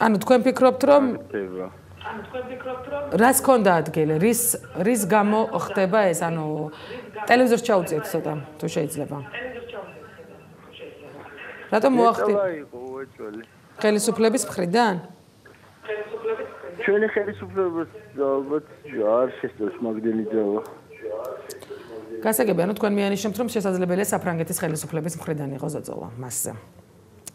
ანუ თქვენ ფიქრობთ, რომ რას ჰქონდა ადგილი? რის გამო ხდება ეს? ანუ ტელევიზორს ჩაუწიეთ ცოტა, თუ შეიძლება. რატომ მოახდინეთ? ხელისუფლების მხრიდან? ჩვენი ხელისუფლებას ალბათ არ შესწევს მაგდენი ძალა. გასაგებია, თქვენ მიანიშნებთ, რომ შესაძლებელია საფრანგეთის ხელისუფლების მხრიდან იყოს ზეწოლა მასზე.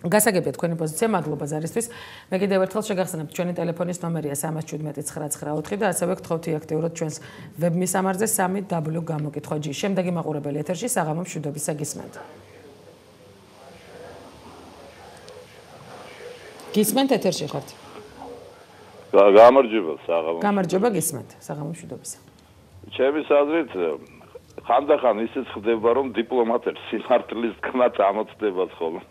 გასაგებია თქვენი პოზიცია, მადლობა ზარისთვის. მე კიდევ ერთხელ შეგახსენებთ, ჩვენი ტელეფონის ნომერია 317-999 და ასევე გთხოვთ აქტიურად ჩვენს ვებმისამართზე 3w.gr. შემდეგი მაყურებელი ეთერში საღამო მშვიდობისა გისმენთ. გისმენთ ეთერში ხართ? გამარჯობა, საღამო. გამარჯობა, გისმენთ. საღამო მშვიდობისა. ჩემი აზრით ხანდახან ისიც ხდება, რომ დიპლომატებს სიმართლის თქმა წამოწდებათ ხოლმე.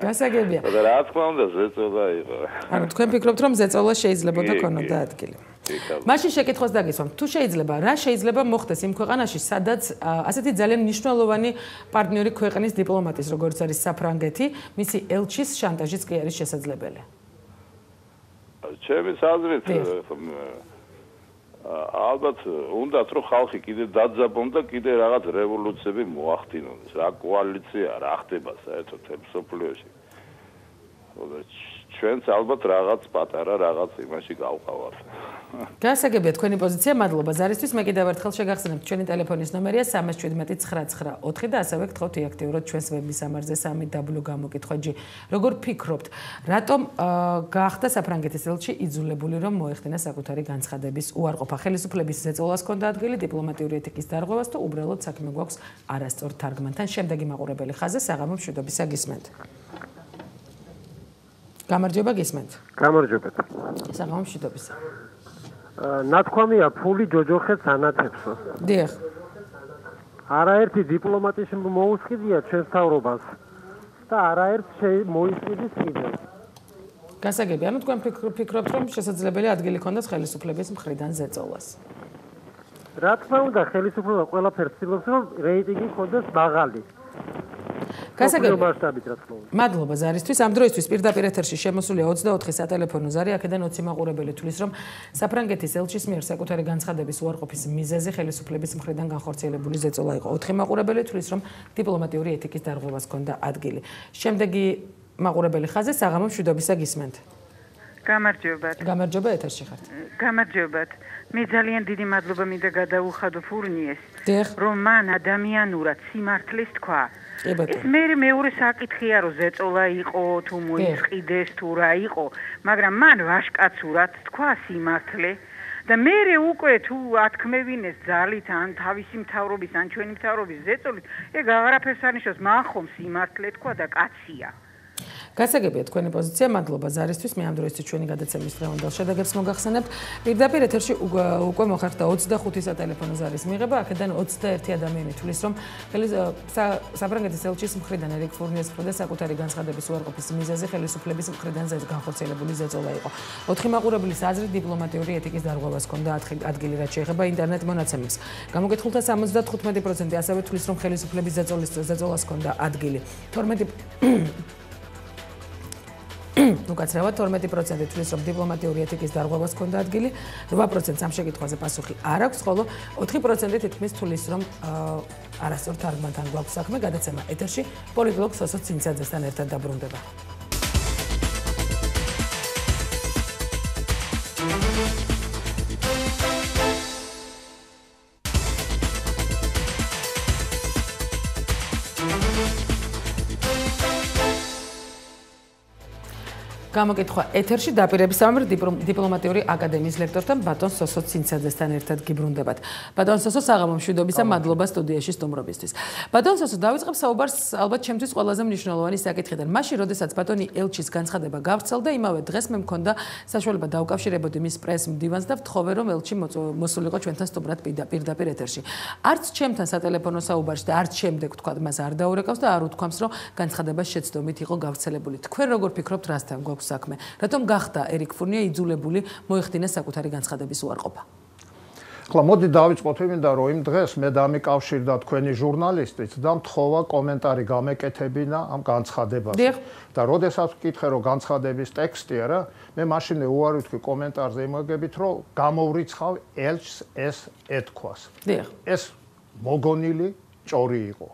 გასაგებია. და რა თქმა უნდა, ზეწოლა იყო. ანუ თქვენ ფიქრობთ, რომ ზეწოლა შეიძლება და ქონოდა ადგილი. მაშინ შეკითხვას დაგისვამ, თუ შეიძლება, რა შეიძლება მოხდეს იმ ქვეყანაში, სადაც ასეთი ძალიან მნიშვნელოვანი პარტნიორი ქვეყნის დიპლომატის, როგორც არის საფრანგეთი, მისი ელჩის შანტაჟიც კი არის შესაძლებელი. ჩემი აზრით ალბათ უნდათ რომ ხალხი კიდე დაძაბონ და კიდე რაღაც რევოლუციები მოახდინონ. რა კოალიცია რა ხდება საერთოდ მსოფლიოში. ჩვენც ალბათ რაღაც პატარა რაღაც იმაში გავყავართ. გასაგებია თქვენი პოზიცია, მადლობა ზარისთვის. მე კიდევ ერთხელ შეგახსენებთ, ჩვენი ტელეფონის ნომერია 317-999 და ასევე გთხოვთ აქტიურად ჩვენს ვებმისამართზე 3w.gr. როგორ ფიქრობთ, რატომ გახდა საფრანგეთის ელჩი იძულებული რომ მოეხდინა საკუთარი განცხადების უარყოფა? ხელისუფლების ზეწოლას ჰქონდა ადგილი დიპლომატიური ეთიკის დარღვევას თუ უბრალოდ საქმე გვაქვს არასწორ თარგმანთან? შემდეგი მაყურებელი ხაზზე საღამო მშვიდობისა გისმენთ. გამარჯობა გისმენთ. გამარჯობა. საღამო მშვიდობისა. ნათქვამია ფული ჯოჯოხეთს ანათებსო. დიახ. არაერთი დიპლომატის მოუსყიდია ჩვენს თავრობას და არაერთ მოისყიდის კიდევ. გასაგები, ანუ თქვენ ფიქრობთ, რომ შესაძლებელია ადგილი ქონდეს ხელისუფლების მხრიდან ზეწოლას? რა თქმა უნდა, ხელისუფლება ყველაფერს ცდილობს, რომ რეიტინგი ქონდეს მაღალი. გასაგებია. მადლობა ზარისთვის. ამ დროისთვის პირდაპირ ეთერში შემოსულია 24 სატელეფონო ზარი. აქედან 20 მაყურებელი თვლის, რომ საფრანგეთის ელჩის მიერ საკუთარი განცხადების უარყოფის მიზეზი ხელისუფლების მხრიდან განხორციელებული ზეწოლა იყო. 4 მაყურებელი თვლის, რომ დიპლომატიური ეთიკის დარღვევას ჰქონდა ადგილი. შემდეგი მაყურებელი ხაზზე საღამო მშვიდობისა გისმენთ. გამარჯობათ. გამარჯობა ეთერში ხართ. გამარჯობათ. მე ძალიან დიდი მადლობა მინდა გადაუხადო ფურნიეს, რომ მან ადამიანურად სიმართლეს თქვა. ეს მეორე საკითხია, რომ ზეწოლა იყო თუ მოისყიდეს თუ რა იყო, მაგრამ მან ვაშკაცურად თქვა სიმართლე და მე უკვე თუ ათქმევინეს ძალით ან თავისი მთავრობის ან ჩვენი მთავრობის ზეწოლით, ეგ აღარაფერს არ ნიშნავს, მან ხომ სიმართლე თქვა და კაცია. გასაგებია თქვენი პოზიცია, მადლობა ზარისთვის. მე ამ დროისთვის ჩვენი გადაცემის დღევანდელ შედეგებს მოგახსენებთ. პირდაპირ ეთერში უკვე მოხერხდა 25 სატელეფონო ზარის მიღება. აქედან 21 ადამიანი თვლის, რომ საფრანგეთის ელჩის მხრიდან ერიკ ფურნიეს მხრიდან საკუთარი განცხადების უარყოფის მიზეზი ხელისუფლების მხრიდან განხორციელებული ზეწოლა იყო. 4 მაყურებლის აზრით დიპლომატიური ეთიკის დარღვევას ჰქონდა ადგილი, რაც შეეხება ინტერნეტ მონაცემებს. გამოკითხულთა 75% ასევე თვლის, რომ ხელისუფლების ზეწოლას ჰქონდა ადგილი. 12% თვლის, რომ დიპლომატიური ეთიკის დარღვევას ჰქონდა ადგილი, 8% ამ შეკითხვაზე პასუხი არ აქვს, ხოლო 4% თითქმის თვლის, რომ არასწორ თარგმანთან გვაქვს საქმე. გადაცემა ეთერში პოლიტოლოგ სოსო ცინცაძესთან ერთად დაბრუნდება. გამოკითხვა ეთერში დაპირებისამებრ დიპლომატიური აკადემიის ლექტორთან ბატონ სოსო ცინცაძესთან ერთად გიბრუნდებათ. ბატონ სოსო, საღამო მშვიდობისა, მადლობა სტუდიაში სტუმრობისთვის. ბატონ სოსო, დავიწყებ საუბარს ალბათ ჩემთვის ყველაზე მნიშვნელოვანი საკითხიდან. მაშინ, როდესაც ბატონი ელჩის განცხადება გავრცელდა, იმავე დღეს მე მქონდა საშუალება დავუკავშირებოდი მის პრეს მდივანს და ვთხოვე, რომ ელჩი მოსულიყო ჩვენთან სტუმრად პირდაპირ ეთერში. არც ჩემთან სატელეფონო საუბარში და არც შემდეგ თქვა მას არ დაურეკავს და არ უთქვამს, რომ განცხადება შეცდომით იყო გავრცელებული. თქვენ როგორ ფიქრობთ, რასთან გვაქვს საქმე? რატომ გახდა ერიკ ფურნია იძულებული მოეხდინა საკუთარი განცხადების უარყოფა? ახლა მოდი დავიწყოთ იმიდან, რომ იმ დღეს მე დამიკავშირდა თქვენი ჟურნალისტიც და მთხოვა კომენტარი გამეკეთებინა ამ განცხადებაზე. და როდესაც ვკითხე, რომ განცხადების ტექსტია რა, მე მაშინ უარი ვთქვი კომენტარზე იმაგებით, რომ გამოვრიცხავ ელჩს ეს ეთქვას. ეს მოგონილი ჭორი იყო.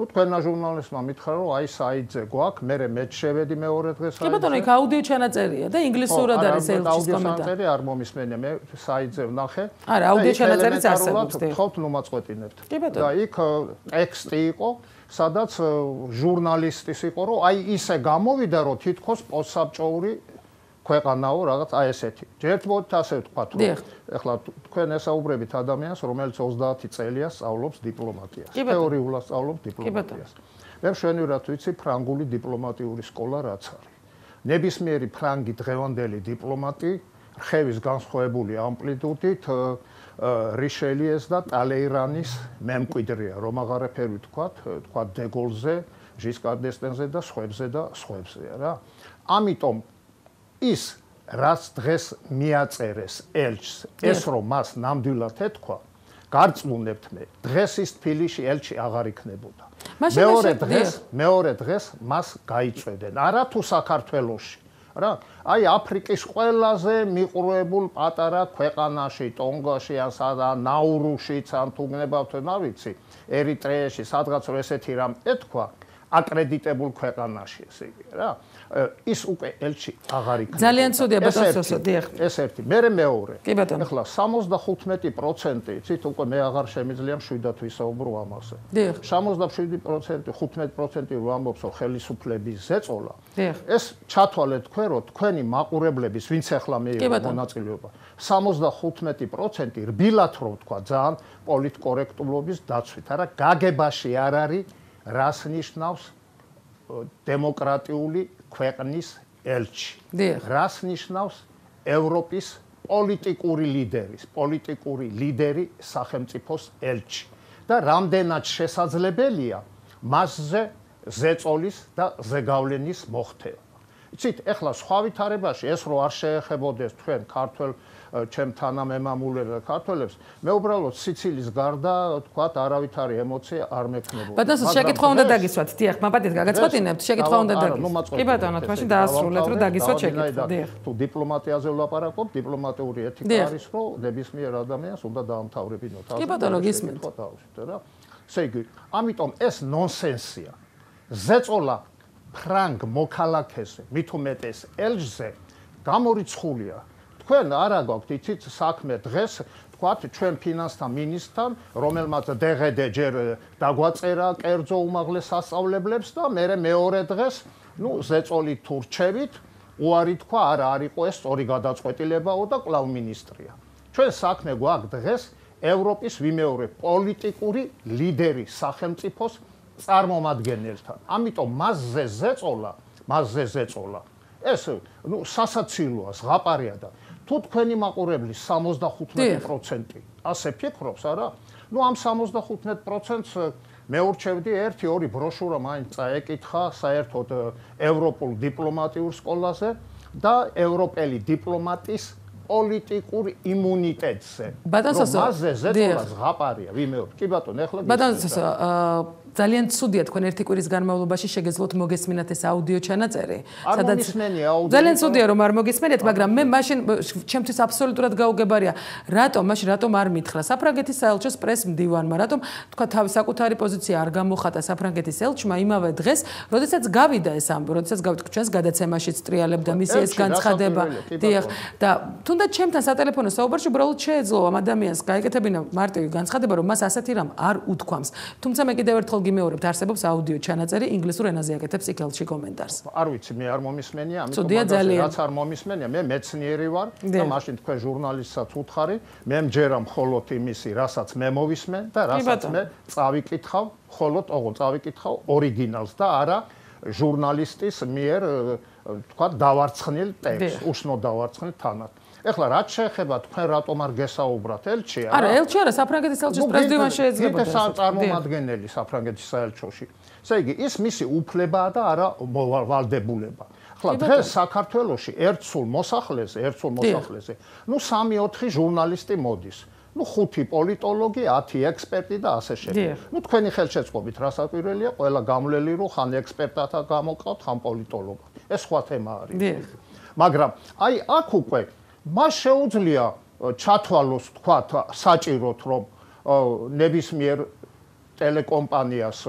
თუ თქვენმა ჟურნალისტმა მითხრა რომ აი საიტზე გვაქვს, მე შევედი მეორე დღეს საიტზე. კი ბატონო, იქ აუდიო ჩანაწერია და ინგლისურად არის ელჩის კომენტარი. აუდიო ჩანაწერი არ მომისმენია, მე საიტზე ვნახე. არა, აუდიო ჩანაწერიც არსებობს. გთხოვთ ნუ მაწყვეტინებთ. და იქ ტექსტი იყო, სადაც ჟურნალისტის იყო, რომ აი ისე გამოვიდა, რომ თითქოს პოსტსაბჭოური ქვეყანაო რაღაც აი ესეთი. ჯერჯერობით ასე ვთქვათ, რომ ეხლა თქვენ ესაუბრებით ადამიანს, რომელიც 30 წელია სწავლობს დიპლომატიას. თეორიულად სწავლობს დიპლომატიას. მე მშვენივრად ვიცი ფრანგული დიპლომატიური სკოლა რაც არის. ნებისმიერი ფრანგი დღევანდელი დიპლომატი რხევის განსხვავებული ამპლიტუდით რიშელიეს და ტალეირანის მემკვიდრეა, რომ აღარაფერი თქვათ დეგოლზე, ჟისკარ დესტენზე და სხვებზე რა. ამიტომ ის რაც დღეს მიაწერეს ელჩს, ეს რომ მას ნამდვილად ეთქვა, გარწმუნებთ მე, დღეს ის თბილისში ელჩი აღარ იქნებოდა. მეორე დღეს მას გაიწვევდნენ, არა თუ საქართველოში, რა. აი აფრიკის ყველაზე მიყრუებულ პატარა ქვეყანაში, ტონგაში ან ნაურუშიც ან თუ გნებავთ რა ვიცი, ერიტრეაში, სადღაც რომ ესეთი რამ ეთქვა, აკრედიტებულ ქვეყანაში, ესე იგი, რა. ის უკვე ელჩი აღარ იქნება. ძალიან ცუდია ბატონო, დიახ. ეს ერთი, მე მეორე. კი ბატონო. ეხლა 75% იცით უკვე მე აღარ შემიძლია მშვიდად ვისაუბრო ამაზე. დიახ. 77%, 15% რომ ამბობს რომ ხელისუფლების ზეწოლა. დიახ. ეს ჩათვალეთ თქვენ რომ თქვენი მაყურებლების ვინც ახლა მეიღო მონაწილეობა 75% რბილად რო ვთქვა ძალიან პოლიტკორექტულობის დაცვით, არა გაგებაში არ არის რას ნიშნავს დემოკრატიული ქვეყნის ელჩი. რას ნიშნავს ევროპის პოლიტიკური ლიდერი სახელმწიფოს ელჩი და რამდენად შესაძლებელია მასზე ზეწოლის და ზეგავლენის მოხდევა. იცით, ეხლა სხვა ვითარებაში ეს რო არ შეეხებოდეს თქვენ ქართველ ჩემ თანამემამულებს და ქართველებს, მე უბრალოდ სიცილის გარდა თქვათ არავითარი ემოცია არ მექნებოდა. ბატონო, შეკითხვა უნდა დაგისვათ, დიახ, მაპატეთ გაგაცვათინებთ, შეკითხვა უნდა დაგისვათ. კი ბატონო, თვაში დაასრულეთ, რომ დაგისვათ შეკითხვა, დიახ. თუ დიპლომატიაზე ვლაპარაკობ, დიპლომატიური ეთიკა არის, რომ ნებისმიერ ადამიანს უნდა დაამთავრებინოთ. კი ბატონო, გისმენთ. რა. ესე იგი, ამიტომ ეს ნონსენსია. ზეწოლა ფრანგ მოქალაქეზე, მით უმეტეს ელჩზე გამორიცხულია. თქვენ არა გაქვთ იცით საქმე დღეს თქვათ ჩვენ ფინანსთა მინისტრთან, რომელმაც დღედე ჯერ დაგვაწერა კერძო უმაღლეს სასწავლებლებს და მეორე დღეს ზეწოლით თუ რჩევით უარი თქვა არა არ იყო ეს სწორი გადაწყვეტილებაო და კვლავ მინისტრია. ჩვენ საქმე გვაქვს დღეს ევროპის ვიმეორებ პოლიტიკური ლიდერი სახელმწიფოს წარმომადგენელთან. ამიტომ მასზე ზეწოლა ეს სასაცილოა, ზღაპარია და თუ თქვენი მაყურებლის 75% ასე ფიქრობს, არა? ამ 75%-ს მე ურჩევდი 1-2 ბროშურა მაინც წაეკითხა საერთოდ ევროპულ დიპლომატიურ სკოლაზე და ევროპელი დიპლომატის პოლიტიკურ იმუნიტეტზე. მასზე ზეწოლა ზღაპარია, ვიმეორებ. კი ბატონო, ეხლა ბატონო, ძალიან ცუდია თქვენ ერთი კვირის განმავლობაში შეგეძლოთ მოგესმინათ ეს აუდიო ჩანაწერი. სადაც ძალიან ცუდია რომ არ მოგესმენთ, მაგრამ მე მაშინ ჩემთვის აბსოლუტურად გაუგებარია. რატომ არ მითხრა საფრანგეთის საელჩოს პრეს-მდივანმა, რატომ თქვა თავის საკუთარი პოზიცია არ გამოხატა საფრანგეთის ელჩმა იმავე დღეს, როდესაც გავიდა ეს ამბავი, როდესაც გავიდა ჩვენს გადაცემაშიც ტრიალებდა მისი ეს განცხადება. დიახ, და თუნდაც ჩემთან სატელეფონო საუბარში უბრალოდ შეეძლო ამ ადამიანს გაეკეთებინა მარტივი განცხადება, რომ მას ასეთი რამ არ უთქვამს. თუმცა მე კიდევ ერთხელ გიმეორებთ, არსებობს აუდიო ჩანაწერი, ინგლისურ ენაზე აკეთებს იქ-ელჩი კომენტარს. არ ვიცი, მე არ მომისმენია, ამიტომ რაც არ მომისმენია, მე მეცნიერი ვარ და მაშინ თქვენ ჟურნალისტსაც უთხარი, მე მჯერა მხოლოდ იმისი, რასაც მე მოვისმენ და რასაც მე წავიკითხავ, მხოლოდ წავიკითხავ ორიგინალს და არა ჟურნალისტის მიერ თქვა დავარცხნილ ტექსტს, უშნო დავარცხნილ თანად. ეხლა რაც შეეხება თქვენ რატომ არ გესაუბრათ ელჩი არა ელჩი არა საფრანგეთის ელჩის პრეზიდენტმა შეეძლებოდა ეს წარმომადგენელი საფრანგეთის საელჩოში ესე იგი ის მისი უფლებაა და არა ვალდებულება ახლა დღეს საქართველოში ერთსულ მოსახლეზე 3-4 ჟურნალისტი მოდის 5 პოლიტოლოგი 10 ექსპერტი და ასე შემდეგ თქვენი ხელშეწყობით რასაკვირველია ყველა გამვლელი რო ხან ექსპერტათა გამოყავთ ხან პოლიტოლოგად ეს სხვა თემა არის მაგრამ აი აქ უკვე მას შეუძლია ჩათვალოს თქვათ საჭიროთ რომ ნებისმიერ ტელეკომპანიას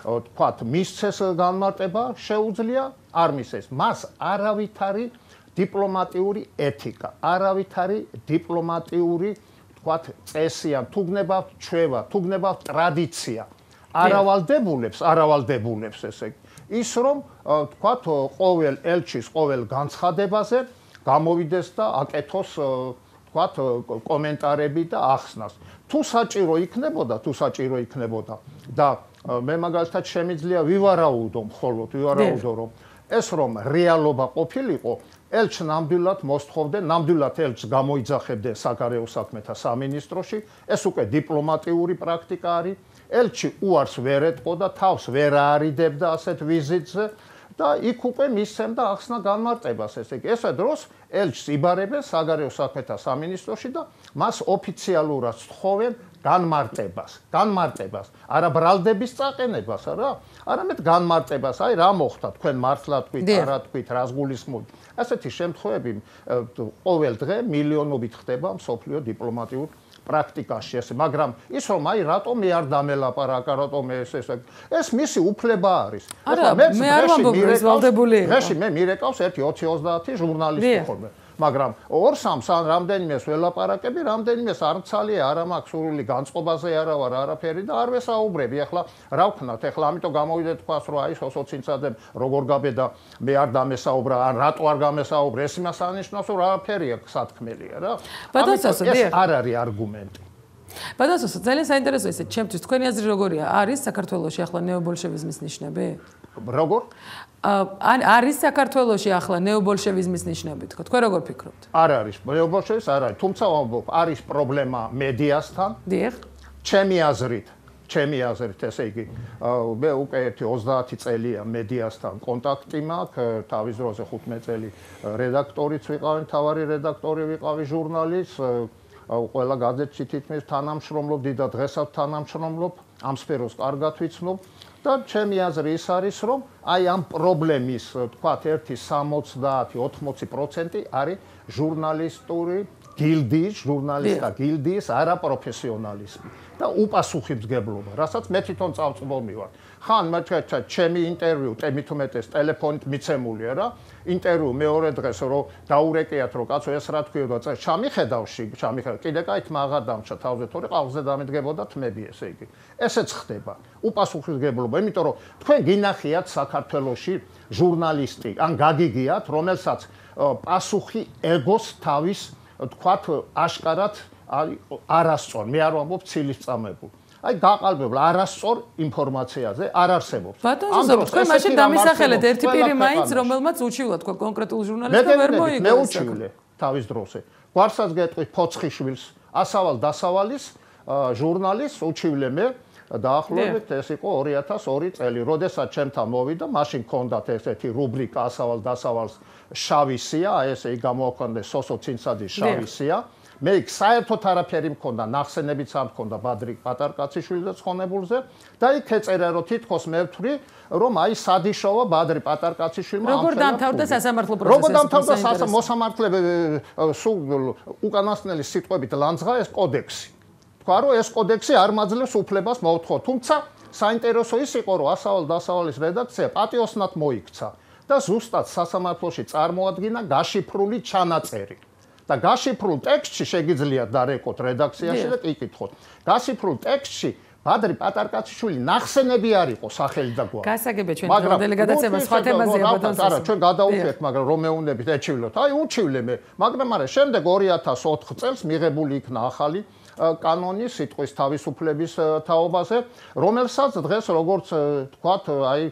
თქვათ, მისცეს განმარტება შეუძლია, არ მისცეს. მას არავითარი დიპლომატიური ეთიკა, არავითარი დიპლომატიური, თქვათ, წესი ან თუ გნებავთ ჩვევა, თუ გნებავთ ტრადიცია არავალდებულებს ესე ის რომ თქვათ ყოველ ელჩის ყოველ განცხადებაზე გამოვიდეს და აკეთოს თქვათ კომენტარები და ახსნას. თუ საჭირო იქნებოდა და მე მაგალითად შემიძლია ვივარაუდო რომ ეს რომ რეალობა ყოფილიყო, ელჩს ნამდვილად მოსთხოვდნენ, ნამდვილად ელჩს გამოიძახებდნენ საგარეო საქმეთა სამინისტროში, ეს უკვე დიპლომატიური პრაქტიკა არის. ელჩი უარს ვერ ეტყო და თავს ვერ აარიდებდა ასეთ ვიზიტზე და იქ უკვე მისცემდა ახსნა განმარტებას, ესე იგი, ესა დროს ელჩს იბარებენ საგარეო საქმეთა სამინისტროში და მას ოფიციალურად სთხოვენ განმარტებას, არა ბრალდების წაყენებას, არამედ განმარტებას, აი რა მოხდა, თქვენ მართლა თქვით, არა თქვით, რას გულისხმობთ. ასეთი შემთხვევები ყოველ დღე მილიონობით ხდება მსოფლიო დიპლომატიურ პრაქტიკაში ესე, მაგრამ ის რომ აი რატომ მე არ დამელაპარაკა, რატომ ეს მისი უფლება არის. მე არ ვამბობ ეს ვალდებული იყო. დღეში მე მირეკავს 1-20 ჟურნალისტი ხოლმე. მაგრამ 2-3 ან რამდენიმეს ველაპარაკები, რამდენიმეს არ მცალია, არა მაქვს სურვილი განწყობაზე არა ვარ არაფერი და არ ვესაუბრები. ახლა რა ვქნათ? ახლა ამიტომ გამოვიდეთ თქვას, რომ აი სოცინცადემ როგორ გაბედა, მე არ დამესაუბრა, ან რატო არ გამესაუბრე, ეს იმას ანიშნავს, რომ არაფერი აქ სათქმელია რა. ეს არ არის არგუმენტი. ბადასოსო, ძალიან საინტერესოა ესე, ჩემთვის თქვენი აზრი როგორია? არის საქართველოში ახლა ნეობოლშევიზმის ნიშნები? როგორ? არის საქართველოში ახლა ნეობოლშევიზმის ნიშნები, თქო, თქვენ როგორ ფიქრობთ? არ არის, ნეობოლშევიზმი არ არის, თუმცა ვამბობ, არის პრობლემა მედიასთან. დიახ. ჩემი აზრით, ესე იგი, მე უკვე 30 წელია მედიასთან კონტაქტი მაქვს, თავის დროზე 15 წელი რედაქტორიც ვიყავი, მთავარი რედაქტორი ვიყავი ჟურნალის, ყველა გაზეთში თითქმის თანამშრომლობდი და დღესაც თანამშრომლობ, ამ სფეროს კარგად ვიცნობ და ჩემი აზრი ის არის, რომ აი ამ პრობლემის, თქვათ, 70-80% არის ჟურნალისტური ჟურნალისტთა გილდიის არაპროფესიონალიზმი და უპასუხისმგებლობა, რასაც მე თვითონ წავწვდომი ვარ. ხან ჩემი ინტერვიუ მით უმეტეს ტელეფონით მიცემულია რა, ინტერვიუ მეორე დღეს რომ დაურეკიათ რომ კაცო ეს რა თქვიო და ჩამიხედავში, კიდე კაით მაგარ დამჭა თავზე, თორე ყავზე დამედგებოდა თმები ესე იგი. ესეც ხდება, უპასუხისმგებლობა, იმიტომ რომ თქვენ გინახიათ საქართველოში ჟურნალისტი, ან გაგიგიათ, რომელსაც პასუხი ეგოს თავის თქვათ აშკარად არასწორ, მე არ ვამბობ ცილისწამებულ. აი გაყალბებულ არასწორ ინფორმაციაზე არ არსებობს. ბატონო, თქვენ მაშინ დამისახელეთ ერთი პირი მაინც, რომელმაც უჩივლა თქვა კონკრეტულ ჟურნალისტს და ვერ მოიგო. მე უჩივლე თავის დროზე. გვარსაც გეტყვით ფოცხიშვილს, ასავალ-დასავალის ჟურნალისტს უჩივლე მე. დაახლოებით ეს იყო 2002 წელი, როდესაც ჩემთან მოვიდა, მაშინ ჰქონდათ ესეთი რუბრიკა ასავალ-დასავალს შავი სია, აი ესე გამოაქვანეს სოსო ცინცაძის შავი სია. მე იქ საერთოდ არაფერი მქონდა, ნახსენებიც არ მქონდა ბადრიკ პატარკაციშვილის ცხონებულზე და იქ ეწერა რომ თითქოს მე ვთვლი რომ აი სადიშოვა ბადრი პატარკაციშვილმა როგორ დამთავრდა სასამართლო პროცესი? როგორ დამთავრდა მოსამართლე სულ უკანასკნელი სიტყვებით ლანძღა ეს კოდექსი. თქვა რომ ეს კოდექსი არ მაძლევს უფლებას მოუთხო, თუმცა საინტერესო ის იყო რომ ასავალ-დასავალის რედაქცია პატიოსნად მოიქცა და ზუსტად სასამართლოში წარმოადგინა გაშიფრული ჩანაწერი. და გაშიფრულ ტექსტში შეგიძლიათ დარეკოთ რედაქციაში და კითხოთ. გაშიფრულ ტექსტში ბადრი პატარკაციშვილი ნახსენები არ იყო სახელი და გვარი. გასაგებია ჩვენ დღევანდელი გადაცემა სხვა თემაზეა ბატონო. არა, ჩვენ გადავუშვით, მაგრამ რომ მეუნდებით ეჩივლოთ. აი უჩივლე მე, მაგრამ არა, შემდეგ 2004 წელს მიღებული იქნა ახალი კანონი სიტყვის თავისუფლების თაობაზე, რომელსაც დღეს როგორც თქვათ, აი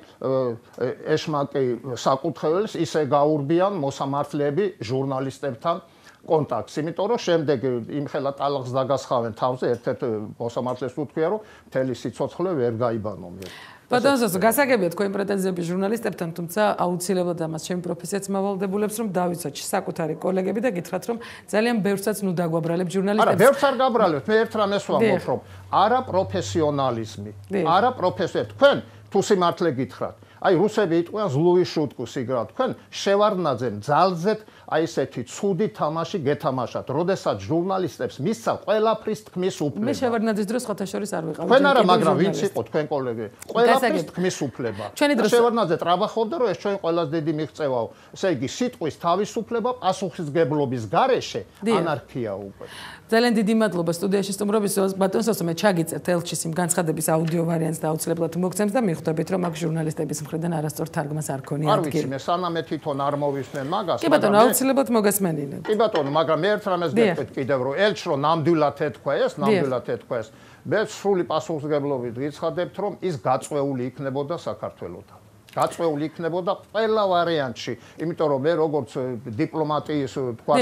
ეშმაკი საკუთრებელს ისე გაურბიან მოსამართლეები ჟურნალისტებთან კონტაქტს, იმიტომ რომ შემდეგ იმხელა ტალღს დაგასხავენ თავზე, ერთ-ერთ მოსამართლეს უთქვია, რომ მთელი სიცოცხლე ვერ გაიბანო მე. ბატონო, გასაგებია თქვენი პრეტენზიები ჟურნალისტებთან, თუმცა აუცილებლად ამას ჩემი პროფესიაც მავალდებულებს, რომ დავიცოთ საკუთარი კოლეგები და გითხრათ, რომ ძალიან ბევრსაც ნუ დაგვაბრალებ ჟურნალისტებს. არა, ბევრს არ გაბრალებთ, მე ერთ რამეს ვამბობ, რომ არა პროფესიონალიზმი, არა პროფესიო. თქვენ თუ სიმართლე გითხრათ, აი რუსები იტყვიან ზლუი შუტკუ სიგრად. თქვენ შევარდნაძემ ძალზედ აი ესეთი ცუდი თამაში გეთამაშათ. როდესაც ჟურნალისტებს მისცა ყველაფრის თქმის უფლება. მე შევარდნაძის დროს ხოთაშორის არ ვიყავ. თქვენ არა, მაგრამ ვინც იყო თქვენ კოლეგები? ყველაფრის თქმის უფლება. შევარდნაძე ტრაბახობდა, რომ ეს ჩვენ ყველას დიდი მიღწევაო. ესე იგი, სიტყვის თავისუფლება პასუხისგებლობის გარეშე ანარქია უკვე. ძალიან დიდი მადლობა სტუდიაში სტუმრობის ბატონ სოსო მე ჩაგიწერთ ელჩის იმ განცხადების აუდიო ვარიანტს და აუცილებლად მოგცემთ და მიხვდებით რომ აქ ჟურნალისტების მხრიდან არასწორ თარგმანს არ ქონია ადგილი. არ ვიცი მე სანამ მე თვითონ არ მოვისმენ მაგას. კი ბატონო აუცილებლად მოგესმენინეთ. კი ბატონო მაგრამ მე ერთ რამეს გეტყვით კიდევ რომ ელჩს რომ ნამდვილად ეთქვა ეს მე სრული პასუხისგებლობით გიცხადებთ რომ ის გაწვეული იქნებოდა საქართველოსთან. გაწვეული იქნებოდა ყველა ვარიანტში, იმიტომ რომ მე როგორც დიპლომატიის თქვა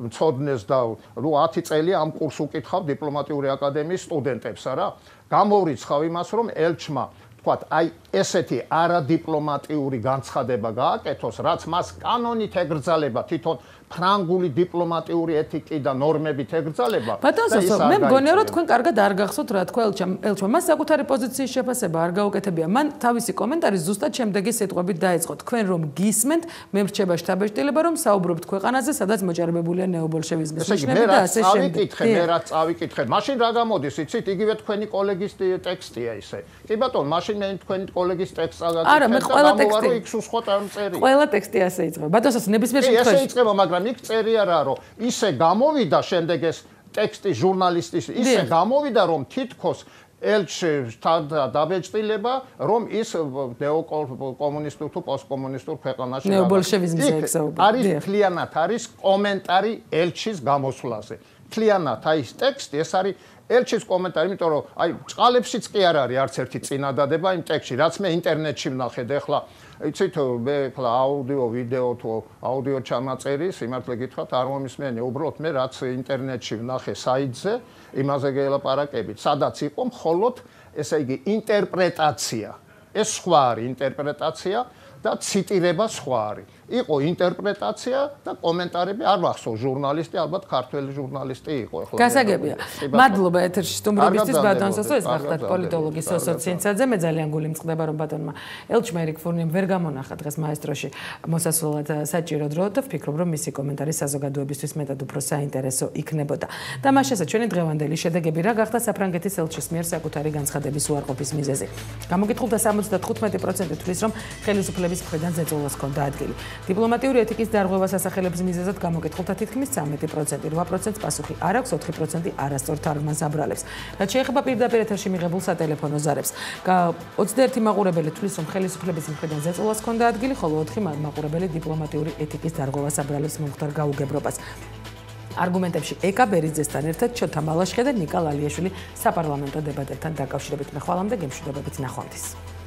მწოდნეს და 10 წელი ამ კურსს უკითხავ დიპლომატიური აკადემიის სტუდენტებს არა, გამოვრიცხავ იმას რომ ელჩმა თქვა აი ესეთი არადიპლომატიური განცხადება გააკეთოს, რაც მას კანონით ეგრძალება თვითონ ფრანგული დიპლომატიური ეთიკი და ნორმებით ეგრძალება. ბატონ სოსო, მე მგონია რომ თქვენ კარგად არ გახსოვთ რა თქვა ელჩმა. მას საკუთარი პოზიციის შეფასება არ გაუკეთებია. მან თავისი კომენტარი ზუსტად შემდეგი სიტყვებით დაიწყო. თქვენ რომ გისმენთ, მე მრჩება შტაბ-ეშტილება რომ საუბრობთ ქვეყანაზე, სადაც მოჭარბებულია ნეობოლშევიზმის ნიშნები და ასე შემდეგ. მე რა წავიკითხე. მაშინ რა გამოდის, იცით, იგივე თქვენი კოლეგის ტექსტია ისე. კი ბატონ, მაშინ მე თქვენი კოლეგის ტექსტს აგაკეთე. არა, მე ყველა ტექსტი. იქ სხვა წერი. ყველა ტექსტი ასე იწყება. ბატონ სოსო, ნებისმიერ შემთხვევაში. ესე იწყება, მაგრამ იქ წერია რა რომ ისე გამოვიდა შემდეგ ეს ტექსტი ჟურნალისტის ისე გამოვიდა რომ თითქოს ელჩთან დაბეჭდილება რომ ის ნეოკომუნისტურ თუ პოსტკომუნისტურ ქვეყანაში ნეობოლშევიზმზე ექცეუბრა. არის მთლიანად არის კომენტარი ელჩის გამოსვლაზე. მთლიანად აი ეს ტექსტი ეს არის ელჩის კომენტარი, იმიტომ რომ აი ჭყალებშიც კი არ არის არც ერთი წინადადება იმ ტექსტში, რაც მე ინტერნეტში ვნახე და ეხლა იცით მე ეხლა აუდიო, ვიდეო თუ აუდიო ჩამაწერი, სიმართლე გითხრათ, არ მომისმენი, უბრალოდ მე რაც ინტერნეტში ვნახე საიტზე, იმაზე გელაპარაკებით, სადაც იყო მხოლოდ ესე იგი ინტერპრეტაცია. ეს სხვა არის ინტერპრეტაცია და ციტირება სხვა არის. იყო ინტერპრეტაცია და კომენტარები, არ მახსოვს ჟურნალისტი, ალბათ ქართველი ჟურნალისტი იყო ეხლა. გასაგებია. მადლობა ეთერში სტუმრობისთვის ბატონ სოსო, ეს გახდათ პოლიტოლოგი სოსო ცინცაძე. მე ძალიან გული მწყდება რომ ბატონმა ელჩმა ერიკ ფურნიემ ვერ გამონახა დღეს მაესტროში მოსასვლელად საჭირო დრო და ვფიქრობ რომ მისი კომენტარი საზოგადოებისთვის მეტად უფრო საინტერესო იქნებოდა. და მას შესაძლოა ჩვენი დღევანდელი შედეგები რა გახდა საფრანგეთის ელჩის მიერ საკუთარი განცხადების უარყოფის მიზეზი. გამოგითხულთა 75% თვლის რომ ხელისუფლების მხრიდან ზეწოლას ჰქონდა ადგილი. დიპლომატიური ეთიკის დარღვევა სასახელების მიზეზად გამოკითხულთა თითქმის 13%, 8%-ს პასუხი არ აქვს, 4% არასწორ თარგმანს აბრალებს. რაც შეეხება პირდაპირ ეთერში მიღებულ სატელეფონო ზარებს, 21 მაყურებელი თვლის რომ ხელისუფლების მხრიდან ზეწოლას ჰქონდა ადგილი, ხოლო 4 მაყურებელი დიპლომატიური ეთიკის დარღვევას აბრალებს მომხდარ გაუგებრობას. არგუმენტებში ეკა ბერიძესთან ერთად ჩოთა მალაშხე და ნიკა ლალიაშვილი საპარლამენტო დებატებთან დაკავშირებით. მე ხვალამდე გემშვიდობებით ნახვამდის.